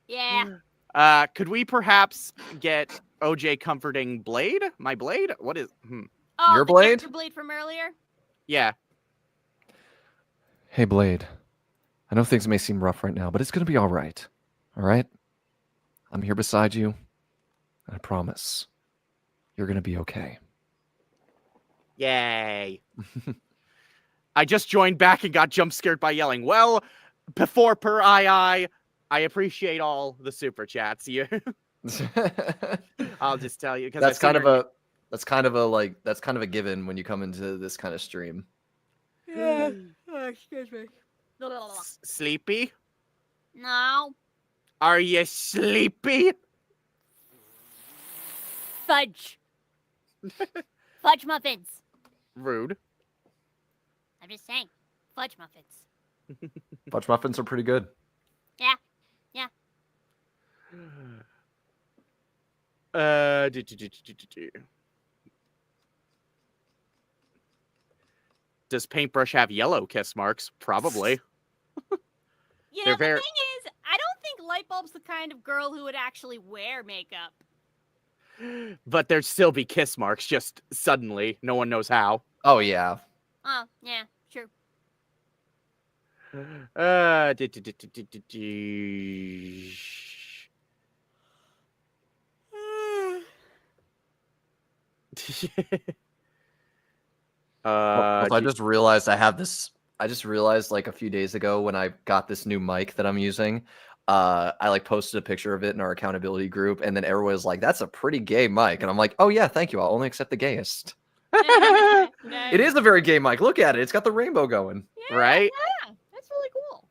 Yeah. Could we perhaps get OJ comforting Blade? My Blade? What is? Oh, Your the Blade? character Blade from earlier? Yeah. Hey, Blade. I know things may seem rough right now, but it's going to be all right. All right? I'm here beside you, and I promise you're going to be okay. Yay. I just joined back and got jump scared by yelling. Well, before per I appreciate all the super chats. You I'll just tell you because that's kind of a given when you come into this kind of stream. Yeah. Oh, excuse me. Sleepy. No. Are you sleepy? Fudge. Fudge muffins. Rude. I'm just saying. Fudge muffins. Fudge muffins are pretty good. Yeah. Does Paintbrush have yellow kiss marks? Probably. You They're know, very- the thing is, I don't think Lightbulb's the kind of girl who would actually wear makeup. But there'd still be kiss marks just suddenly. No one knows how. Oh yeah. Oh, yeah, sure. Also, I just realized I just realized like a few days ago when I got this new mic that I'm using, I like posted a picture of it in our accountability group, and then everyone was like, "That's a pretty gay mic," and I'm like, "Oh yeah, thank you. I'll only accept the gayest." It is a very gay mic. Look at it. It's got the rainbow going. Yeah, Right? Yeah, that's really cool.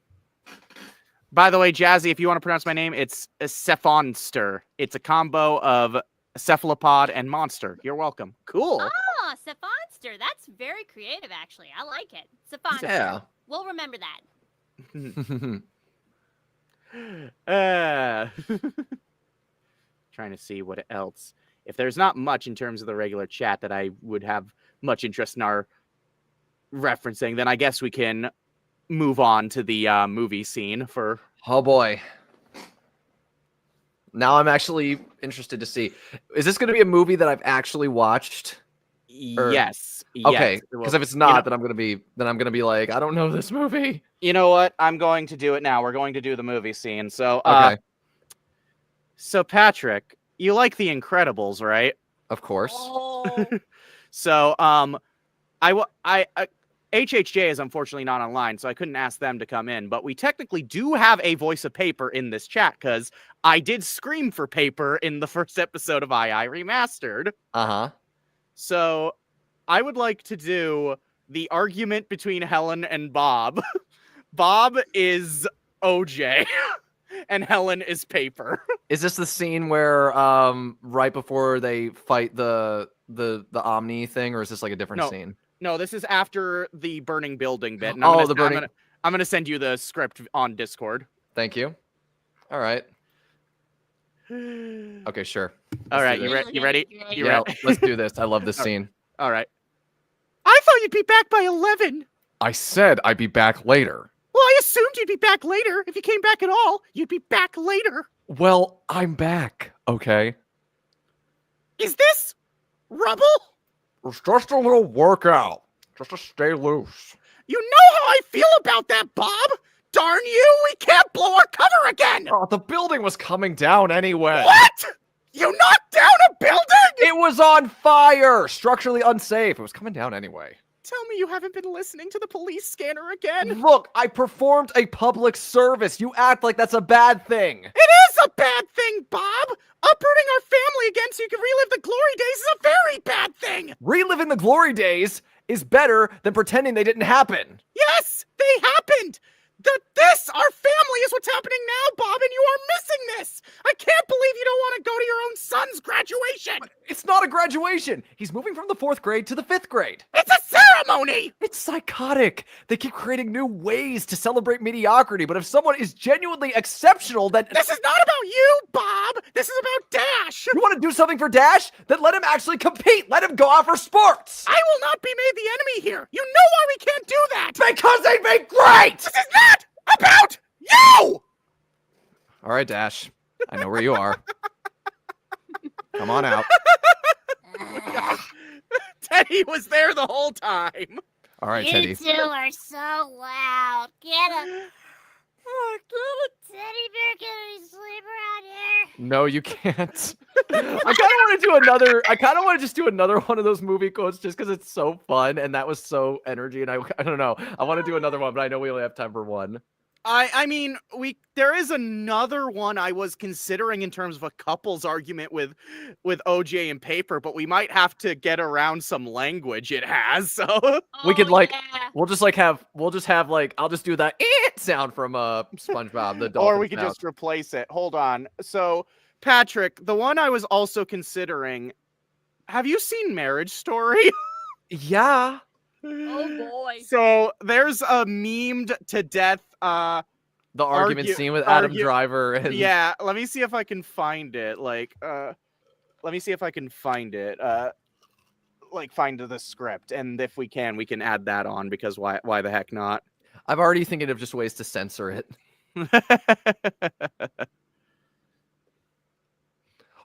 By the way, Jazzy, if you want to pronounce my name, it's a Cephonster. It's a combo of cephalopod and monster. You're welcome. Cool. Oh, Cephonster. That's very creative, actually. I like it. Cephonster. Yeah. We'll remember Uh, that. trying to see what else. If there's not much in terms of the regular chat that I would have much interest in our referencing, then I guess we can move on to the movie scene for. Oh boy. Now I'm actually interested to see. Is this going to be a movie that I've actually watched? Yes. Okay, yes. because Well, if it's not, then I'm gonna be like, I don't know this movie. you know what? I'm going to do it now. We're going to do the movie scene. So, Okay, so Patrick, you like The Incredibles, right? of course. Oh. So, HHJ is unfortunately not online, so I couldn't ask them to come in. But we technically do have a voice of Paper in this chat because I did scream for Paper in the first episode of II Remastered. Uh-huh. So, I would like to do the argument between Helen and Bob. Bob is OJ, and Helen is Paper. Is this the scene where right before they fight the Omni thing, or is this like a different No. scene? No, this is after the burning building bit. And Oh, the burning- I'm gonna send you the script on Discord. Thank you. All right. Okay, sure. All right, do you, this. you ready? You Yeah, ready? let's do this. I love this scene. All right. I thought you'd be back by 11. I said I'd be back later. Well, I assumed you'd be back later. If you came back at all, you'd be back later. Well, I'm back, okay? Is this rubble? It's just a little workout, just to stay loose. You know how I feel about that, Bob. Darn you, we can't blow our cover again. Oh, the building was coming down anyway. What? You knocked down a building? It was on fire, structurally unsafe. It was coming down anyway. Tell me you haven't been listening to the police scanner again. Look, I performed a public service. You act like that's a bad thing. It is a bad thing, Bob. Uprooting our family again so you can relive the glory days is a very bad thing. Reliving the glory days is better than pretending they didn't happen. Yes, they happened. Our family is what's happening now, Bob, and you are missing this. I can't believe you don't want to go to your own son's graduation. It's not a graduation. He's moving from the 4th grade to the 5th grade. It's a ceremony. It's psychotic. They keep creating new ways to celebrate mediocrity, but if someone is genuinely exceptional, then This is not about you, Bob. This is about Dash. you want to do something for Dash? Then let him actually compete. Let him go out for sports. I will not be made the enemy here. You know why we can't do that. Because they'd be great. This is not about you. All right, Dash. I know where you are. Come on out. Teddy was there the whole time. All right, You Teddy. two are so loud. Get a teddy bear. Can we sleep around here? No, you can't. I kind of want to do another. I kind of want to just do another one of those movie quotes just because it's so fun and that was so energy. And I don't know. I want to do another one, but I know we only have time for one. I mean, there is another one I was considering in terms of a couple's argument with OJ and Paper, but we might have to get around some language it has. So We could Oh, like, yeah. we'll just have like, I'll just do that sound from SpongeBob the dolphin. or we could just replace it. Hold on. So Patrick, the one I was also considering. Have you seen Marriage Story? Yeah. Oh boy. So there's a memed to death. The argument scene with Adam Driver and Yeah, let me see if I can find it. Like, let me see if I can find it. Like find the script, and if we can add that on because why the heck not? I'm already thinking of just ways to censor it.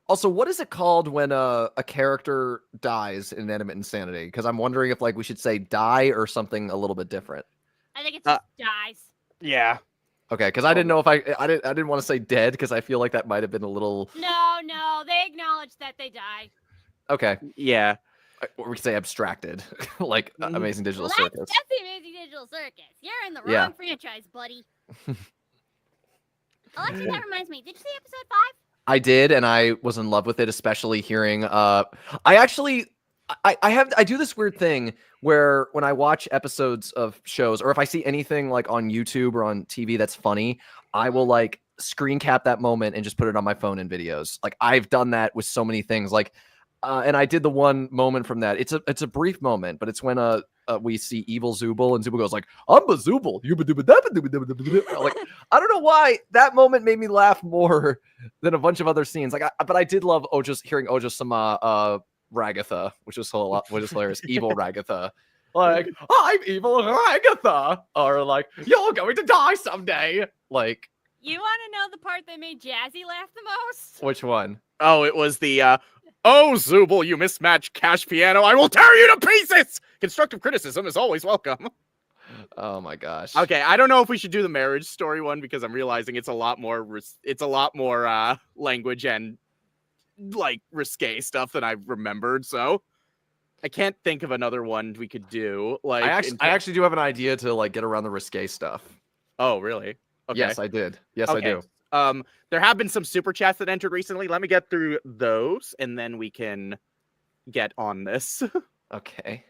Also, what is it called when a character dies in Inanimate Insanity? Because I'm wondering if like we should say die or something a little bit different. I think it's just dies. Yeah. Okay, because I didn't know if I didn't want to say dead because I feel like that might have been a little. No, they acknowledge that they die. Okay. Yeah. Or we could say abstracted, like Amazing Digital Well, Circus. that's the Amazing Digital Circus. You're in the wrong Yeah. franchise, buddy. Oh, actually, that reminds me. Did you see episode 5? I did, and I was in love with it, especially hearing. I do this weird thing where when I watch episodes of shows, or if I see anything like on YouTube or on TV that's funny, I will like screen cap that moment and just put it on my phone in videos. Like I've done that with so many things. Like, and I did the one moment from that. It's a brief moment, but it's when we see evil Zubul, and Zubul goes like, "I'm a Zubul." Like, I don't know why that moment made me laugh more than a bunch of other scenes. Like, but I did love hearing Ojo-sama Ragatha, which was hilarious. Evil Ragatha, like, "I'm evil Ragatha," or like, "You're going to die someday." Like, You want to know the part that made Jazzy laugh the most? which one? Oh, it was the oh Zubul, you mismatched cash piano. I will tear you to pieces. Constructive criticism is always welcome. Oh my gosh. Okay, I don't know if we should do the Marriage Story one because I'm realizing it's a lot more language and like risque stuff than I remembered. So I can't think of another one we could do. Like I actually do have an idea to like get around the risque stuff. Oh, really? Okay. Yes, I did. Yes, I Okay. do. There have been some super chats that entered recently. Let me get through those, and then we can get on this. Okay.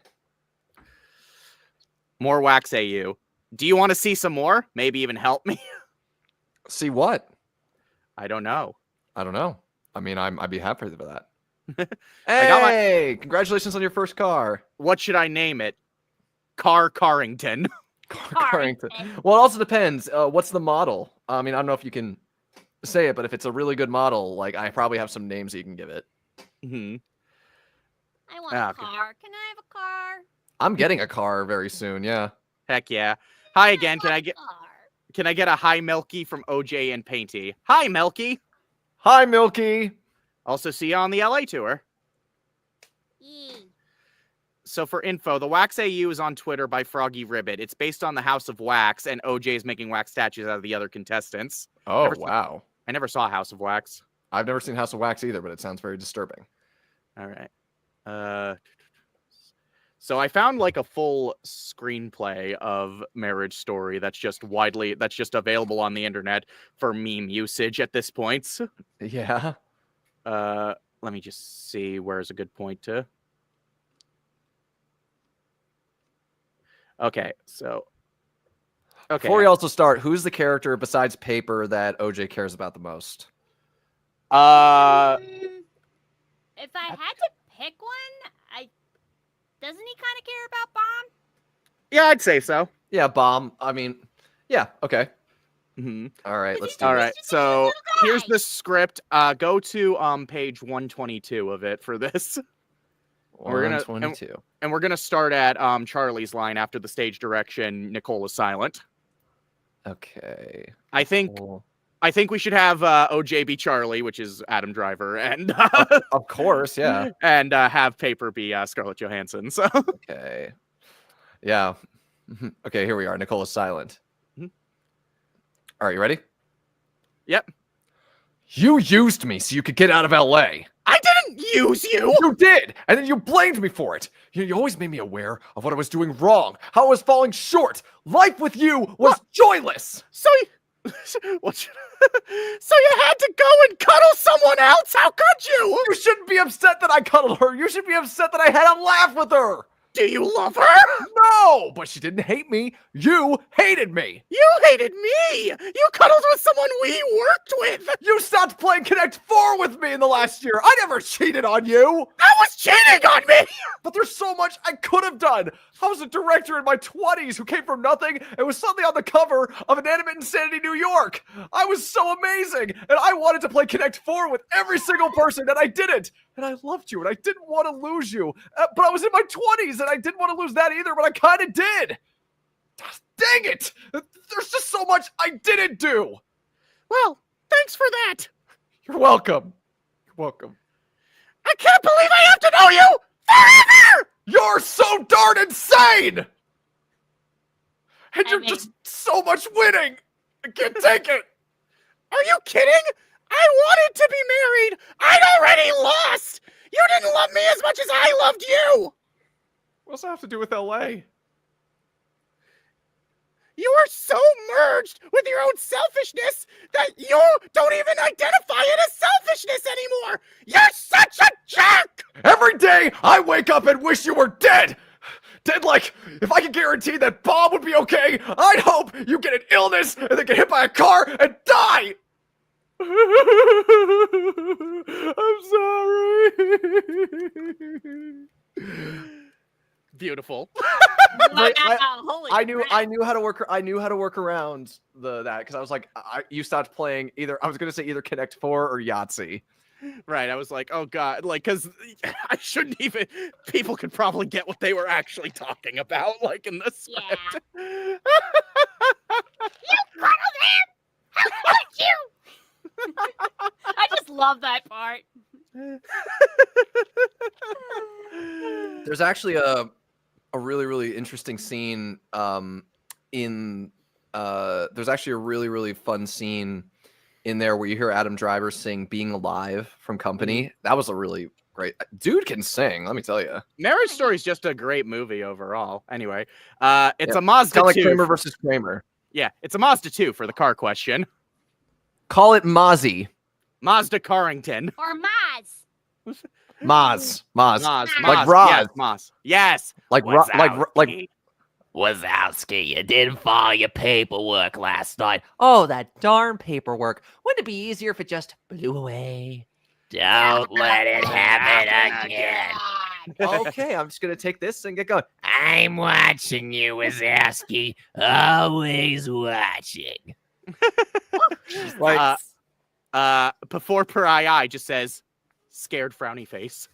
More Wax AU. Do you want to see some more? Maybe even help me? See what? I don't know. I don't know. I mean, I'd be happy for that. I got my- Hey, congratulations on your first car. What should I name it? Carrington. Carrington. Well, it also depends. What's the model? I mean, I don't know if you can say it, but if it's a really good model, like I probably have some names that you can give it. Hmm. I want Ah, a okay. car. Can I have a car? I'm getting a car very soon. Yeah. Heck yeah. Hi again. Can want I a get car. a hi Milky from OJ and Painty? Hi Milky. Hi, Milky. Also see you on the LA tour. Yee. So for info, the Wax AU is on Twitter by Froggy Ribbit. It's based on the House of Wax, and OJ is making wax statues out of the other contestants. Oh, Never seen- wow. I never saw House of Wax. I've never seen House of Wax either, but it sounds very disturbing. All right. So I found like a full screenplay of Marriage Story that's just available on the internet for meme usage at this point. Yeah. Let me just see where's a good point to. Okay, so okay. Before we also start, who's the character besides Paper that OJ cares about the most? If I had to pick one, doesn't he kind of care about Bomb? Yeah, I'd say so. Yeah, Bomb. I mean, yeah, okay. Hmm. All right, let's do All this. right, just a cute so little guy. here's the script. Go to page 122 of it for this. We're gonna- 122. And we're gonna start at Charlie's line after the stage direction. Nicole is silent. Okay. I think Cool. we should have OJ be Charlie, which is Adam Driver, and Of course, yeah. and have Paper be Scarlett Johansson. So Okay. Yeah. Okay, here we are. Nicole is silent. Mhm. All right, you ready? Yep. You used me so you could get out of LA. I didn't didn't use you. You did, and then you blamed me for it. You always made me aware of what I was doing wrong, how I was falling short. Life with you was joyless. So what? So you had to go and cuddle someone else? How could you? You shouldn't be upset that I cuddled her. You should be upset that I had a laugh with her. Do you love her? No, but she didn't hate me. You hated me. You hated me. You cuddled with someone we worked with. You stopped playing Connect 4 with me in the last year. I never cheated on you. That was cheating on me. But there's so much I could have done. I was a director in my 20s who came from nothing and was suddenly on the cover of Inanimate Insanity New York. I was so amazing, and I wanted to play Connect 4 with every single person, and I didn't. And I loved you, and I didn't want to lose you. But I was in my 20s, and I didn't want to lose that either, but I kind of did. Dang it! There's just so much I didn't do. Well, thanks for that. You're welcome. You're welcome. I can't believe I have to know you forever. You're so darn insane! And you're mean- just so much winning! I can't take it! Are you kidding? I wanted to be married. I'd already lost. You didn't love me as much as I loved you. What does that have to do with LA? You are so merged with your own selfishness that you don't even identify it as selfishness anymore. You're such a jerk. Every day I wake up and wish you were dead! Dead like, if I could guarantee that Bob would be okay, I'd hope you get an illness and then get hit by a car and die! I'm sorry. Beautiful. But Holy I knew crap. how to work. I knew how to work around that because I was like, you stopped playing either. I was gonna say either Connect 4 or Yahtzee. Right. I was like, oh God, like, because I shouldn't even. People could probably get what they were actually talking about, like in the script. You cuddled him! How could you? I just love that part. There's actually a really interesting scene there's actually a really fun scene in there where you hear Adam Driver sing Being Alive from Company. That was a really great dude can sing, let me tell you. Marriage Story is just a great movie overall. Anyway, it's a Mazda Kind of like 2. Kramer versus Kramer. Yeah, it's a Mazda 2 for the car question. Call it Mozzie. Mazda Carrington. Or Maz. Maz. Maz. Like Maz. Roz. Yes, Maz. Yes. Like Wazowski, you didn't file your paperwork last night. Oh, that darn paperwork. Wouldn't it be easier if it just blew away? Don't let it happen again. okay, I'm just gonna take this and get going. I'm watching you, Wazowski. Always watching. Like Before per II just says scared frowny face.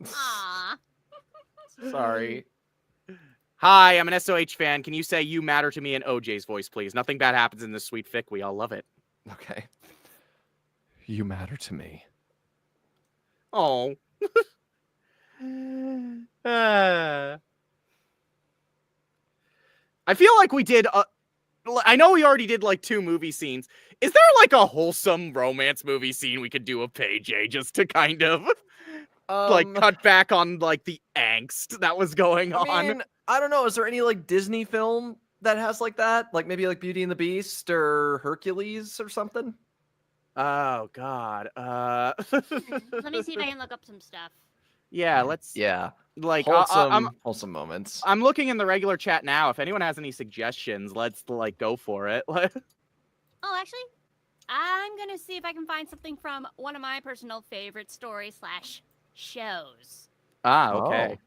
Aw. sorry. Hi, I'm an SOH fan. Can you say you matter to me in OJ's voice, please? Nothing bad happens in this sweet fic. We all love it. Okay. You matter to me. Oh. I feel like we did. I know we already did like 2 movie scenes. Is there like a wholesome romance movie scene we could do of Page A just to kind of like cut back on like the angst that was going on? I mean, I don't know. Is there any like Disney film that has like that? Like maybe like Beauty and the Beast or Hercules or something? Oh God. Let me see if I can look up some stuff. Yeah, let's. Yeah. Like Wholesome moments. I'm looking in the regular chat now. If anyone has any suggestions, let's like go for it. Oh, actually, I'm gonna see if I can find something from one of my personal favorite stories/shows. Okay.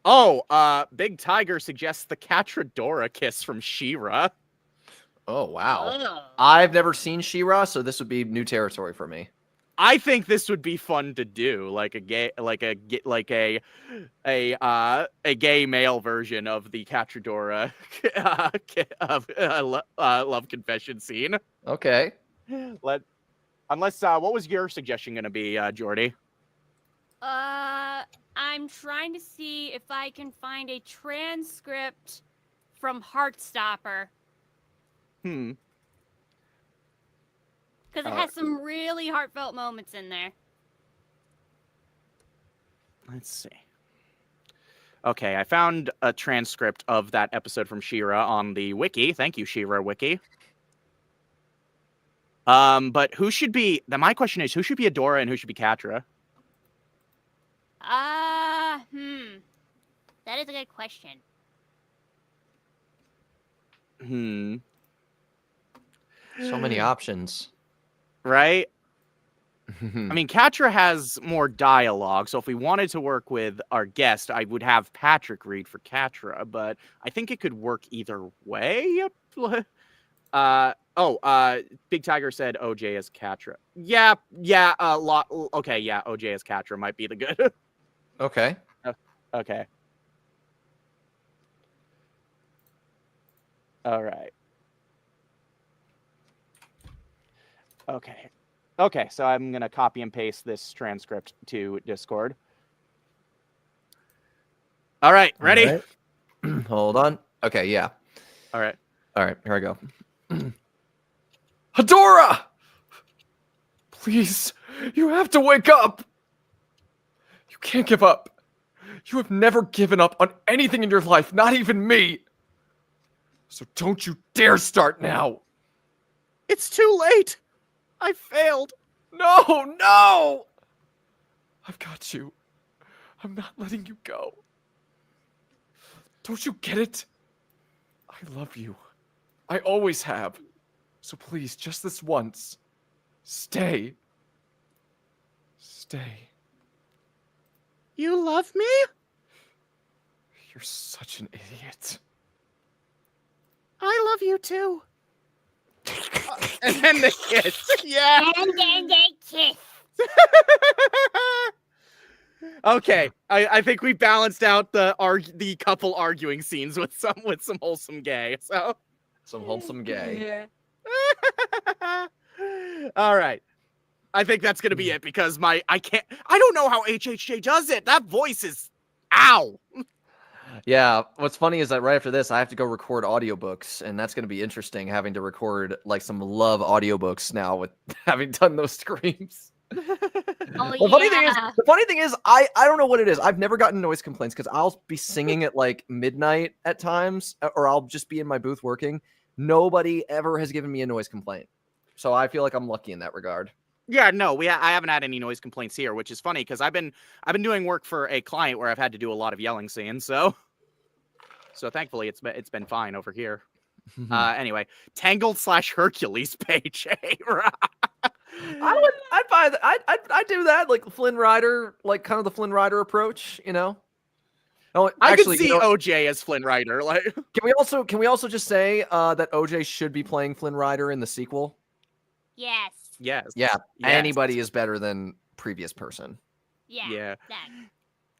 Oh, Big Tiger suggests the Catradora kiss from She-Ra. Oh wow. Ugh. I've never seen She-Ra, so this would be new territory for me. I think this would be fun to do, like a gay male version of the Catradora love confession scene. Okay. Unless what was your suggestion gonna be, Jordy? I'm trying to see if I can find a transcript from Heartstopper because it has some really heartfelt moments in there. Let's see. Okay, I found a transcript of that episode from She-Ra on the wiki. Thank you, She-Ra wiki. But who should be... My question is, who should be Adora and who should be Catra? That is a good question. So many options. Right? I mean, Catra has more dialogue, so if we wanted to work with our guest, I would have Patrick read for Catra, but I think it could work either way. Big Tiger said OJ as Catra. Okay, OJ as Catra might be the good. Okay. Okay. All right. Okay, so I'm going to copy and paste this transcript to Discord. All right, ready? All right. Hold on. Okay, yeah. All right, here I go. Adora! Please, you have to wake up! You can't give up. You have never given up on anything in your life, not even me. So don't you dare start now. It's too late. I failed. No! I've got you. I'm not letting you go. Don't you get it? I love you. I always have. So please, just this once, stay. Stay. You love me? You're such an idiot. I love you too. And then they kiss. Yeah. And then they kiss. Okay, I think we balanced out the couple arguing scenes with some wholesome gay. So Some wholesome gay. all right. I think that's gonna be it because I don't know how HHJ does it. That voice is ow. Yeah, what's funny is that right after this, I have to go record audiobooks, and that's going to be interesting, having to record, like, some love audiobooks now with having done those screams. Oh, The funny thing is, I don't know what it is. I've never gotten noise complaints, because I'll be singing at, like, midnight at times, or I'll just be in my booth working. Nobody ever has given me a noise complaint. So I feel like I'm lucky in that regard. Yeah, no, I haven't had any noise complaints here, which is funny because I've been doing work for a client where I've had to do a lot of yelling scenes, so thankfully it's been fine over here. Anyway, Tangled / Hercules page. I'd buy that. I'd do that, like Flynn Rider, like kind of the Flynn Rider approach, you know. Oh, I actually, could see OJ as Flynn Rider. Like, can we also just say that OJ should be playing Flynn Rider in the sequel? Yes. yes, Yeah, yes. anybody is better than previous person. Yeah. That.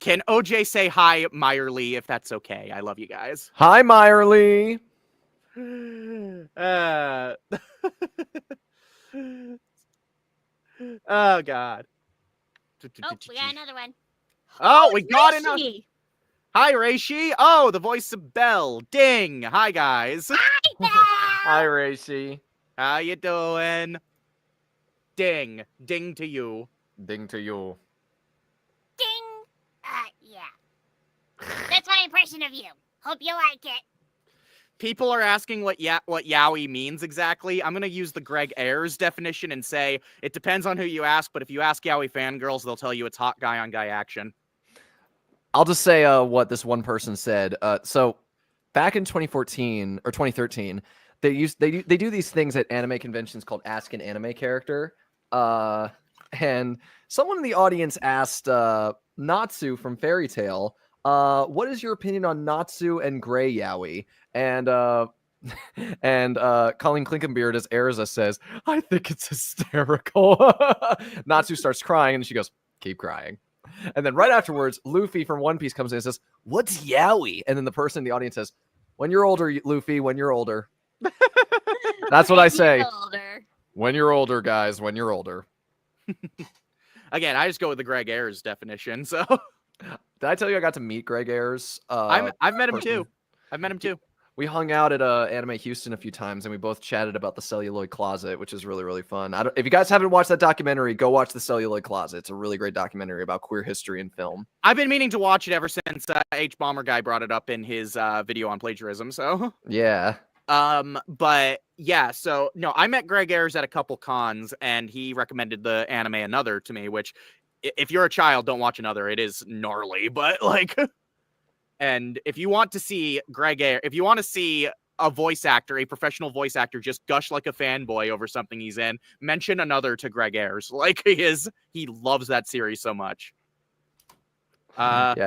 Can OJ say hi, Mealey, if that's okay? I love you guys. Hi, Mealey. Oh God. Oh, we got another one. Oh, we got another. Rishi. Hi, Reishi. Oh, the voice of Belle. Ding. Hi, guys. Hi, Racy. How you doing? Ding. Ding to you. Ding to you. Ding. Yeah. That's my impression of you. Hope you like it. People are asking what yaoi means exactly. I'm going to use the Greg Ayers definition and say it depends on who you ask, but if you ask yaoi fangirls, they'll tell you it's hot guy on guy action. I'll just say what this one person said. So back in 2014 or 2013, they do these things at anime conventions called Ask an Anime Character. And someone in the audience asked Natsu from Fairy Tail, what is your opinion on Natsu and Gray Yaoi? And Colleen Klinkenbeard as Erza says, I think it's hysterical. Natsu starts crying and she goes, keep crying. And then right afterwards, Luffy from One Piece comes in and says, what's yaoi? And then the person in the audience says, when you're older, Luffy, when you're older. That's what I say. Older. When you're older, guys, when you're older. Again, I just go with the Greg Ayers definition. So Did I tell you I got to meet Greg Ayers? I've met him personally? too. I've met him too. We hung out at Anime Houston a few times, and we both chatted about the Celluloid Closet, which is really, really fun. If you guys haven't watched that documentary, go watch the Celluloid Closet. It's a really great documentary about queer history and film. I've been meaning to watch it ever since H Bomber Guy brought it up in his video on plagiarism. So Yeah. but yeah, so no, I met Greg Ayers at a couple cons, and he recommended the anime Another to me, which if you're a child, don't watch Another. It is gnarly, but like, and if you want to see Greg Ayers, if you want to see a voice actor, a professional voice actor, just gush like a fanboy over something he's in, mention Another to Greg Ayers. Like he loves that series so much. Yeah.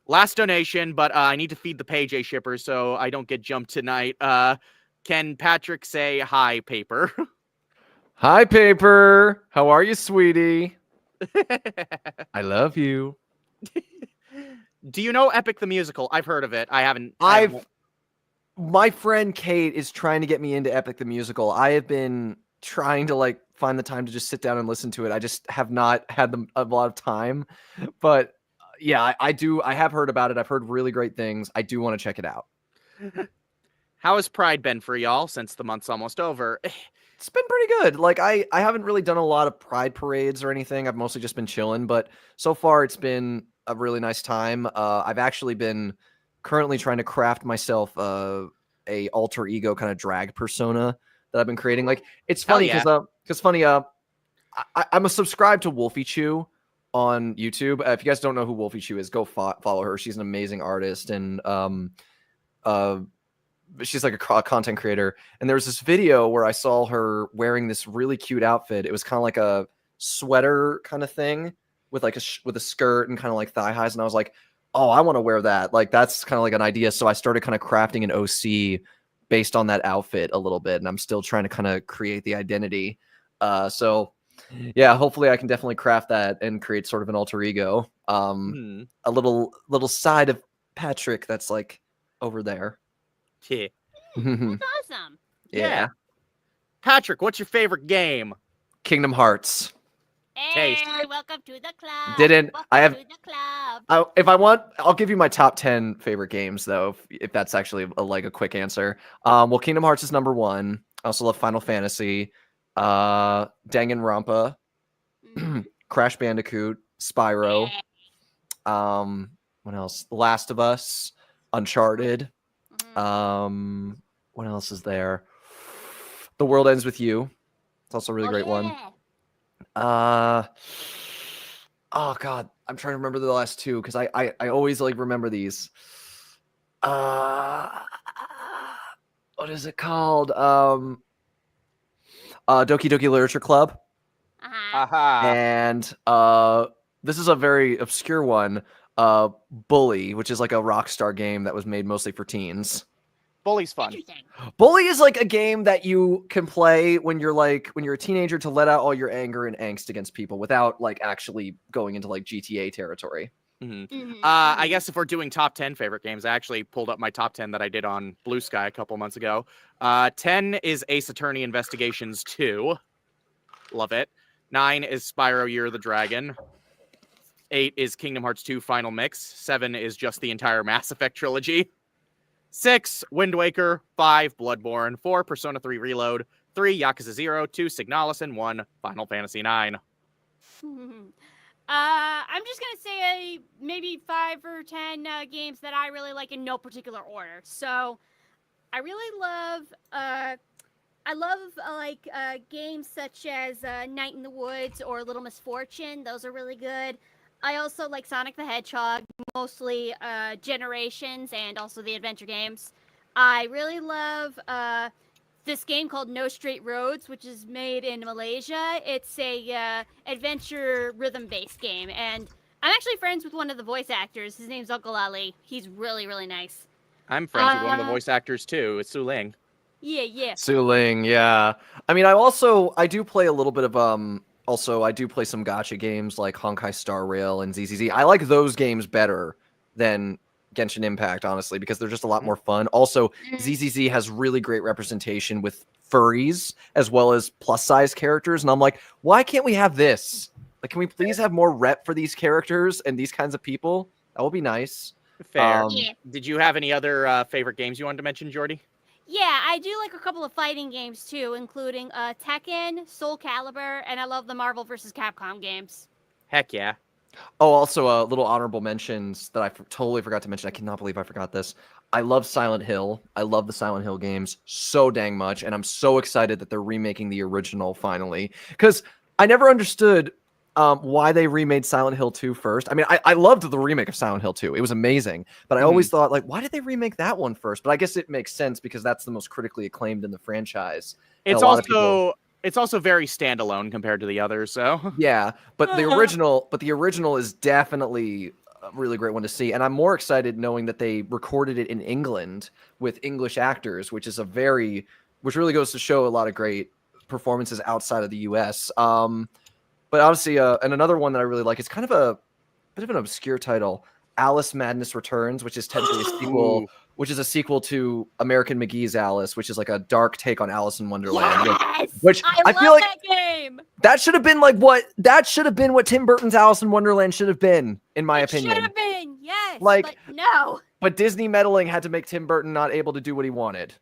Last donation, but I need to feed the Page A shipper so I don't get jumped tonight. Can Patrick say hi, Paper? Hi, Paper. How are you, sweetie? I love you. Do you know Epic the Musical? I've heard of it. I haven't. My friend Kate is trying to get me into Epic the Musical. I have been trying to like find the time to just sit down and listen to it. I just have not had a lot of time, but yeah, I do. I have heard about it. I've heard really great things. I do want to check it out. How has Pride been for y'all since the month's almost over? It's been pretty good. Like I haven't really done a lot of Pride parades or anything. I've mostly just been chilling, but so far it's been a really nice time. I've actually been currently trying to craft myself a alter ego kind of drag persona that I've been creating. Like it's funny because I'm a subscribed to Wolfie Chew on YouTube. If you guys don't know who Wolfie Chew is, go follow her. She's an amazing artist, and she's like a content creator. And there was this video where I saw her wearing this really cute outfit. It was kind of like a sweater kind of thing with like with a skirt and kind of like thigh highs. And I was like, oh, I want to wear that. Like that's kind of like an idea. So I started kind of crafting an OC based on that outfit a little bit, and I'm still trying to kind of create the identity. So yeah, hopefully I can definitely craft that and create sort of an alter ego. A little side of Patrick that's like over there. Yeah. That's awesome. Yeah. Patrick, what's your favorite game? Kingdom Hearts. Hey, Taste. welcome to the club. Didn't- Welcome I have- to the club. If I want, I'll give you my top 10 favorite games though, if that's actually a quick answer. Well, Kingdom Hearts is number 1. I also love Final Fantasy, Danganronpa, Crash Bandicoot, Spyro. What else? The Last of Us, Uncharted. What else is there? The World Ends With You. It's also a really great one. Oh god, I'm trying to remember the last two because I always like remember these. What is it called? Doki Doki Literature Club. And this is a very obscure one. Bully, which is like a Rockstar game that was made mostly for teens. Bully's fun. Interesting. Bully is like a game that you can play when you're a teenager to let out all your anger and angst against people without like actually going into like GTA territory. I guess if we're doing top 10 favorite games, I actually pulled up my top 10 that I did on Blue Sky a couple months ago. 10 is Ace Attorney Investigations 2. Love it. 9 is Spyro Year of the Dragon. 8 is Kingdom Hearts 2 Final Mix. 7 is just the entire Mass Effect trilogy. 6, Wind Waker. 5, Bloodborne. 4, Persona 3 Reload. 3, Yakuza 0. 2, Signalis. And 1, Final Fantasy 9. I'm just gonna say maybe 5 or 10 games that I really like in no particular order. So I really love games such as Night in the Woods or Little Misfortune. Those are really good. I also like Sonic the Hedgehog, mostly Generations and also the adventure games. I really love this game called No Straight Roads, which is made in Malaysia. It's a adventure rhythm-based game, and I'm actually friends with one of the voice actors. His name's Uncle Ali. He's really, really nice. I'm friends with one of the voice actors too. It's Su Ling. Yeah. Su Ling, yeah. I mean, I do play a little bit of also, I do play some gacha games like Honkai Star Rail and ZZZ. I like those games better than Genshin Impact, honestly, because they're just a lot more fun. Also, ZZZ has really great representation with furries as well as plus-size characters, and I'm like, why can't we have this? Like, can we please have more rep for these characters and these kinds of people? That would be nice. Fair. Yeah. Did you have any other favorite games you wanted to mention, Jordy? Yeah, I do like a couple of fighting games too, including Tekken, Soul Calibur, and I love the Marvel vs. Capcom games. Heck yeah. Oh, also little honorable mentions that I totally forgot to mention. I cannot believe I forgot this. I love Silent Hill. I love the Silent Hill games so dang much, and I'm so excited that they're remaking the original finally. Because I never understood why they remade Silent Hill 2 first. I mean, I loved the remake of Silent Hill 2. It was amazing. But I always thought, like, why did they remake that one first? But I guess it makes sense because that's the most critically acclaimed in the franchise. And It's a lot of people... it's also very standalone compared to the others, so Yeah, but the original is definitely a really great one to see. And I'm more excited knowing that they recorded it in England with English actors, which really goes to show a lot of great performances outside of the US. But obviously, and another one that I really like is kind of a bit of an obscure title, Alice Madness Returns, which is technically a sequel, Ooh. which is a sequel to American McGee's Alice, which is like a dark take on Alice in Wonderland. Yes! Which I love feel like that game. that should have been what Tim Burton's Alice in Wonderland should have been, in my opinion. Should have been, yes. Like- but no. But Disney meddling had to make Tim Burton not able to do what he wanted.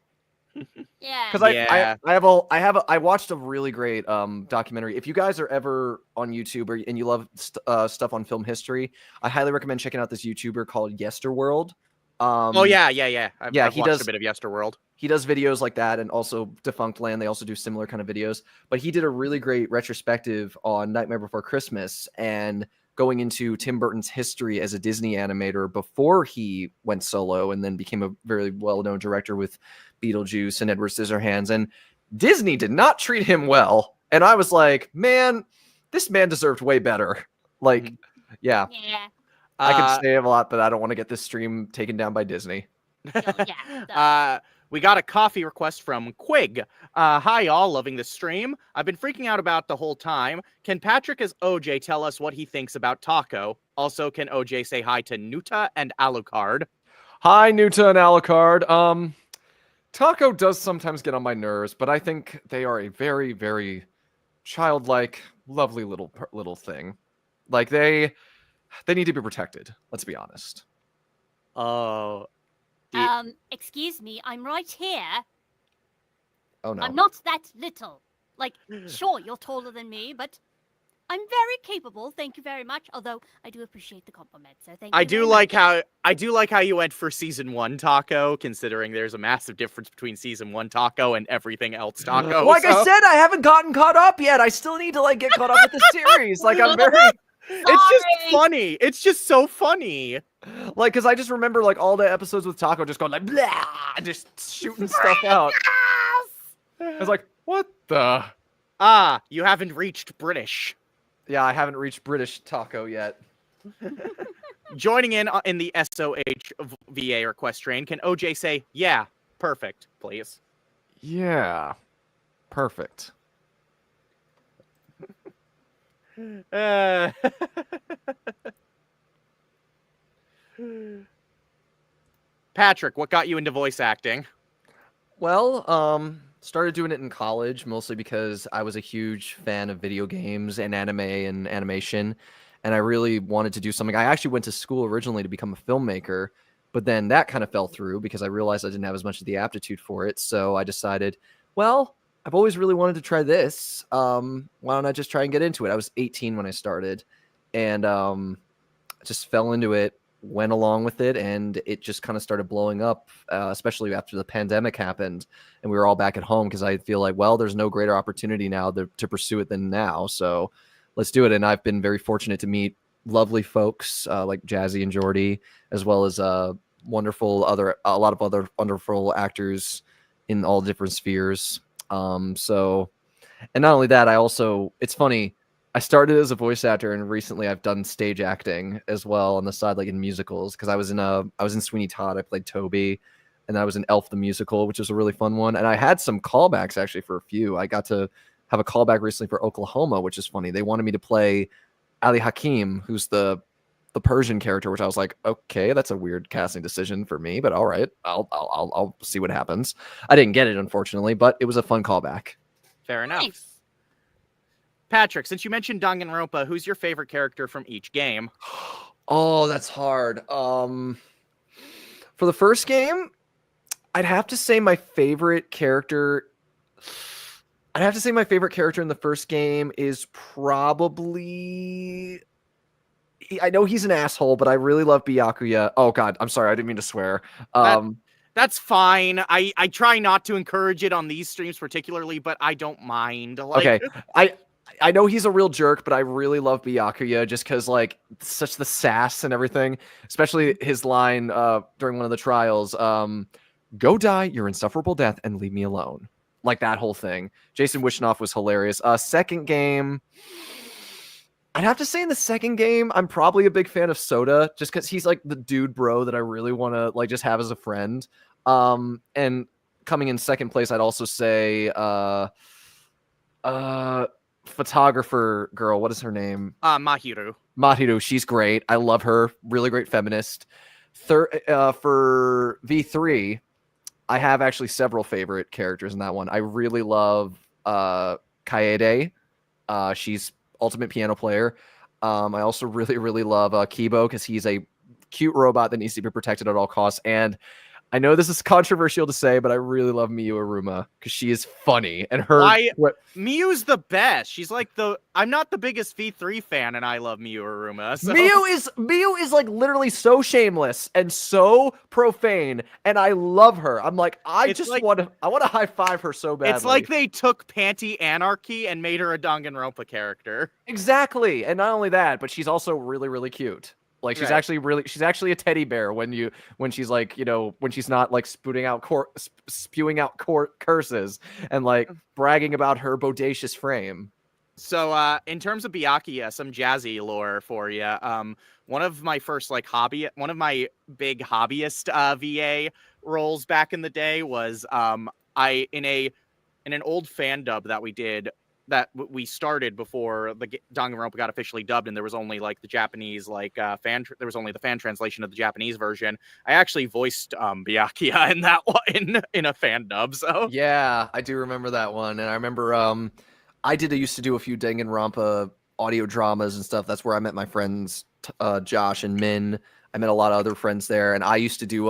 Yeah. Because Yeah. I watched a really great documentary. If you guys are ever on YouTube and you love stuff on film history, I highly recommend checking out this YouTuber called Yesterworld. Oh yeah. I've he watched does- a bit of Yesterworld. He does videos like that, and also Defunct Land. They also do similar kind of videos. But he did a really great retrospective on Nightmare Before Christmas and going into Tim Burton's history as a Disney animator before he went solo and then became a very well-known director with Beetlejuice and Edward Scissorhands. And Disney did not treat him well. And I was like, man, this man deserved way better. Like, yeah. Yeah. I could say a lot, but I don't want to get this stream taken down by Disney. Yeah. We got a coffee request from Quig. Hi, y'all. Loving the stream. I've been freaking out about the whole time. Can Patrick as OJ tell us what he thinks about Taco? Also, can OJ say hi to Nuta and Alucard? Hi, Nuta and Alucard. Taco does sometimes get on my nerves, but I think they are a very, very childlike, lovely little thing. Like they need to be protected. Let's be honest. Oh. Excuse me, I'm right here. Oh, no. I'm not that little. Like, sure, you're taller than me, but I'm very capable. Thank you very much. Although I do appreciate the compliment, so thank you. I do like how you went for season 1 Taco, considering there's a massive difference between season 1 Taco and everything else Taco. Like I said, I haven't gotten caught up yet. I still need to get caught up with the series. Like I'm very... It's just funny. It's just so funny. Like, because I just remember all the episodes with Taco just going like blah, just shooting stuff out. I was like, what the? You haven't reached British. Yeah, I haven't reached British Taco yet. Joining in the SOH VA request train, can OJ say, yeah, perfect, please? Yeah, perfect. Patrick, what got you into voice acting? Well, started doing it in college, mostly because I was a huge fan of video games and anime and animation, and I really wanted to do something. I actually went to school originally to become a filmmaker, but then that kind of fell through because I realized I didn't have as much of the aptitude for it. So I decided, well, I've always really wanted to try this. Why don't I just try and get into it? I was 18 when I started, and just fell into it, went along with it, and it just kind of started blowing up, especially after the pandemic happened and we were all back at home, because I feel like, well, there's no greater opportunity now to pursue it than now. So let's do it. And I've been very fortunate to meet lovely folks like Jazzy and Jordy, as well as a lot of other wonderful actors in all different spheres. And not only that, it's funny, I started as a voice actor, and recently I've done stage acting as well on the side, like in musicals, because I was in Sweeney Todd. I played Toby, and I was in Elf the Musical, which was a really fun one. And I had some callbacks actually for a few. I got to have a callback recently for Oklahoma, which is funny. They wanted me to play Ali Hakim, who's the Persian character, which I was like, okay, that's a weird casting decision for me, but all right, I'll see what happens. I didn't get it, unfortunately, but it was a fun callback. Fair enough. Nice. Patrick, since you mentioned Danganronpa, who's your favorite character from each game? Oh, that's hard. For the first game, I'd have to say my favorite character. I'd have to say my favorite character in the first game is probably. I know he's an asshole, but I really love Byakuya. Oh God, I'm sorry, I didn't mean to swear. That's fine. I try not to encourage it on these streams particularly, but I don't mind. Like, okay, I know he's a real jerk, but I really love Byakuya just because like such the sass and everything, especially his line during one of the trials. Go die your insufferable death and leave me alone. Like that whole thing. Jason Wishnoff was hilarious. Second game. I'd have to say in the second game, I'm probably a big fan of Soda just because he's like the dude bro that I really want to like just have as a friend. And coming in second place, I'd also say photographer girl. What is her name? Mahiru. Mahiru. She's great. I love her. Really great feminist. Third for V3, I have actually several favorite characters in that one. I really love Kaede. She's ultimate piano player. I also really love Kibo because he's a cute robot that needs to be protected at all costs. And I know this is controversial to say, but I really love Miyu Aruma because she is funny and her. Miyu's the best. She's like I'm not the biggest V3 fan, and I love Miyu Aruma. So. Miyu is like literally so shameless and so profane, and I love her. I'm like, I want to high five her so badly. It's like they took Panty Anarchy and made her a Danganronpa character. Exactly, and not only that, but she's also really cute. Like she's actually a teddy bear when she's like, when she's not like spewing out curses and like bragging about her bodacious frame. So in terms of Byakuya, some jazzy lore for you. One of my first big hobbyist VA roles back in the day was in an old fan dub that we did. That we started before the Danganronpa got officially dubbed, and there was only like the Japanese there was only the fan translation of the Japanese version. I actually voiced Byakuya in that one in a fan dub. So yeah, I do remember that one, and I remember I used to do a few Danganronpa audio dramas and stuff. That's where I met my friends Josh and Min. I met a lot of other friends there, and I used to do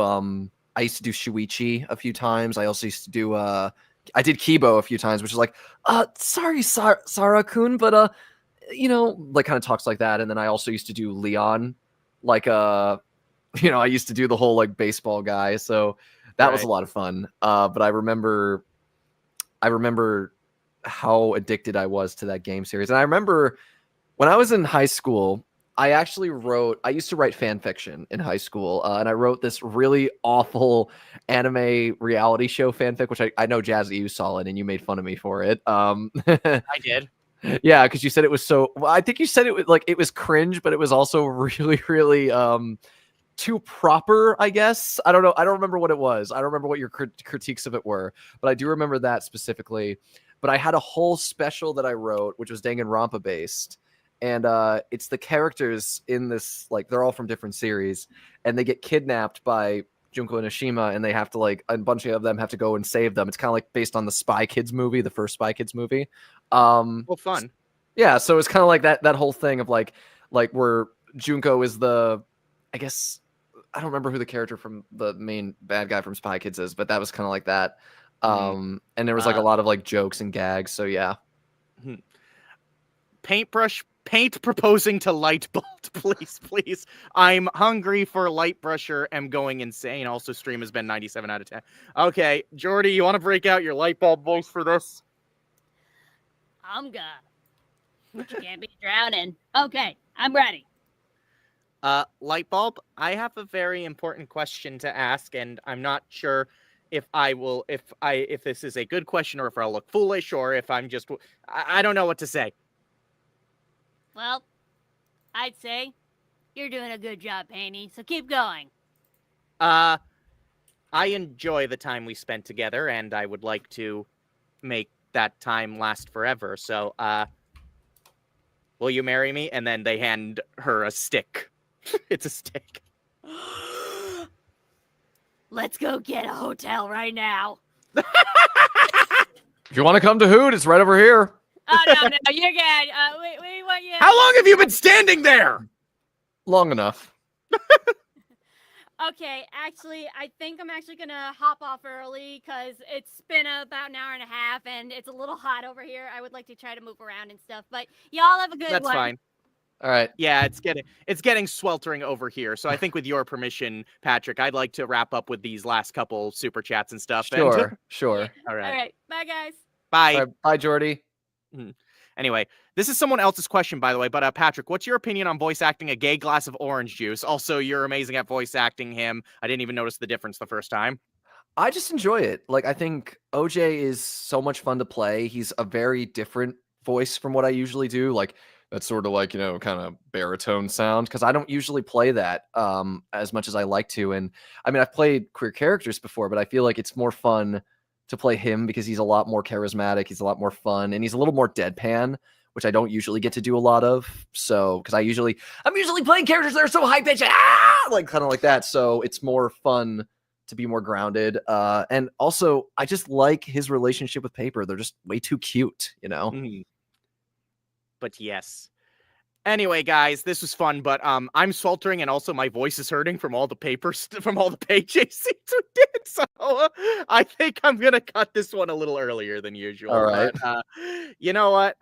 Shuichi a few times. I also used to do I did Kibo a few times, which is like, sorry, Sarah-kun, but, like kind of talks like that. And then I also used to do Leon, like, I used to do the whole like baseball guy. So that was a lot of fun. But I remember how addicted I was to that game series. And I remember when I was in high school, I used to write fan fiction in high school, and I wrote this really awful anime reality show fanfic, which I know, Jazzy, you saw it, and you made fun of me for it. I did. Yeah, because you said it was I think you said it was cringe, but it was also really too proper, I guess. I don't know. I don't remember what it was. I don't remember what your critiques of it were, but I do remember that specifically. But I had a whole special that I wrote, which was Danganronpa based. And it's the characters in this, like, they're all from different series, and they get kidnapped by Junko and Ashima, and they have to, like, a bunch of them have to go and save them. It's kind of like based on the Spy Kids movie, the first Spy Kids movie. Well, fun. Yeah, so it's kind of like that whole thing of like where Junko is I guess, I don't remember who the character from the main bad guy from Spy Kids is, but that was kind of like that. And there was like a lot of like jokes and gags, so yeah. Paint proposing to light bulb, please. I'm hungry for light brusher. Am going insane. Also, stream has been 97 out of 10. Okay, Jordy, you want to break out your light bulb voice for this? I'm gone. You can't be drowning. Okay, I'm ready. Light bulb, I have a very important question to ask, and I'm not sure if this is a good question or if I'll look foolish or if I'm just, I don't know what to say. Well, I'd say you're doing a good job, Painty, so keep going. I enjoy the time we spent together, and I would like to make that time last forever. So, will you marry me? And then they hand her a stick. It's a stick. Let's go get a hotel right now. If you want to come to Hoot, it's right over here. Oh, no, you're good. We want you. How long have you been standing there? Long enough. Okay, actually, I think I'm actually gonna hop off early because it's been about an hour and a half and it's a little hot over here. I would like to try to move around and stuff, but y'all have a good That's one. fine. All right. Yeah, it's getting sweltering over here. So I think with your permission, Patrick, I'd like to wrap up with these last couple super chats and stuff. And Sure. all right. All right, bye guys. Bye. All right, bye, Jordy. Anyway, this is someone else's question, by the way. But Patrick, what's your opinion on voice acting a gay glass of orange juice? Also, you're amazing at voice acting him. I didn't even notice the difference the first time. I just enjoy it. Like, I think OJ is so much fun to play. He's a very different voice from what I usually do. Like, That's sort of like, kind of baritone sound. because I don't usually play that as much as I like to. And I mean, I've played queer characters before, but I feel like it's more fun to play him because he's a lot more charismatic. He's a lot more fun, and he's a little more deadpan, which I don't usually get to do a lot of. So, because I'm usually playing characters that are so high pitched, like kind of like that. So it's more fun to be more grounded. And also, I just like his relationship with Paper. They're just way too cute, Mhm. But yes. Anyway, guys, this was fun, but I'm sweltering and also my voice is hurting from all the from all the page scenes we did. So I think I'm gonna cut this one a little earlier than usual. All right. But, you know what,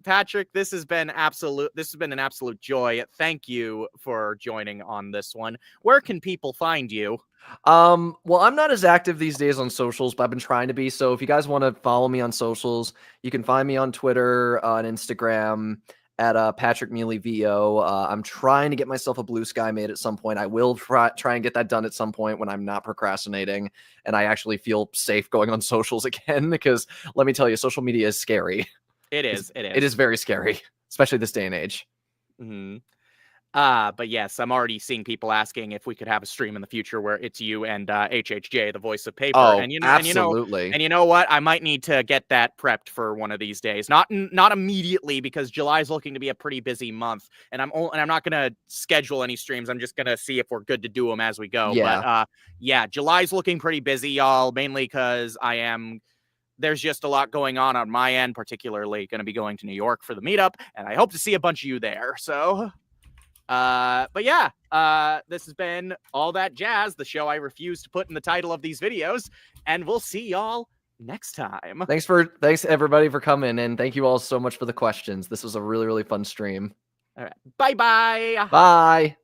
Patrick, this has been an absolute joy. Thank you for joining on this one. Where can people find you? Well, I'm not as active these days on socials, but I've been trying to be. So if you guys want to follow me on socials, you can find me on Twitter, on Instagram at Patrick Mealey VO. I'm trying to get myself a Blue Sky made at some point. I will try and get that done at some point when I'm not procrastinating and I actually feel safe going on socials again, because let me tell you, social media is scary. It is. It is very scary, especially this day and age. Mm-hmm. But yes, I'm already seeing people asking if we could have a stream in the future where it's you and HHJ, the voice of Paper. Oh, and absolutely. And you know what? I might need to get that prepped for one of these days. Not immediately, because July is looking to be a pretty busy month, and I'm not gonna schedule any streams. I'm just gonna see if we're good to do them as we go. Yeah. But yeah, July's looking pretty busy, y'all. Mainly because there's just a lot going on my end, particularly going to be going to New York for the meetup, and I hope to see a bunch of you there. So. But yeah, this has been All That Jazz, the show I refuse to put in the title of these videos, and we'll see y'all next time. Thanks everybody for coming, and thank you all so much for the questions. This was a really, really fun stream. All right. Bye-bye. Bye.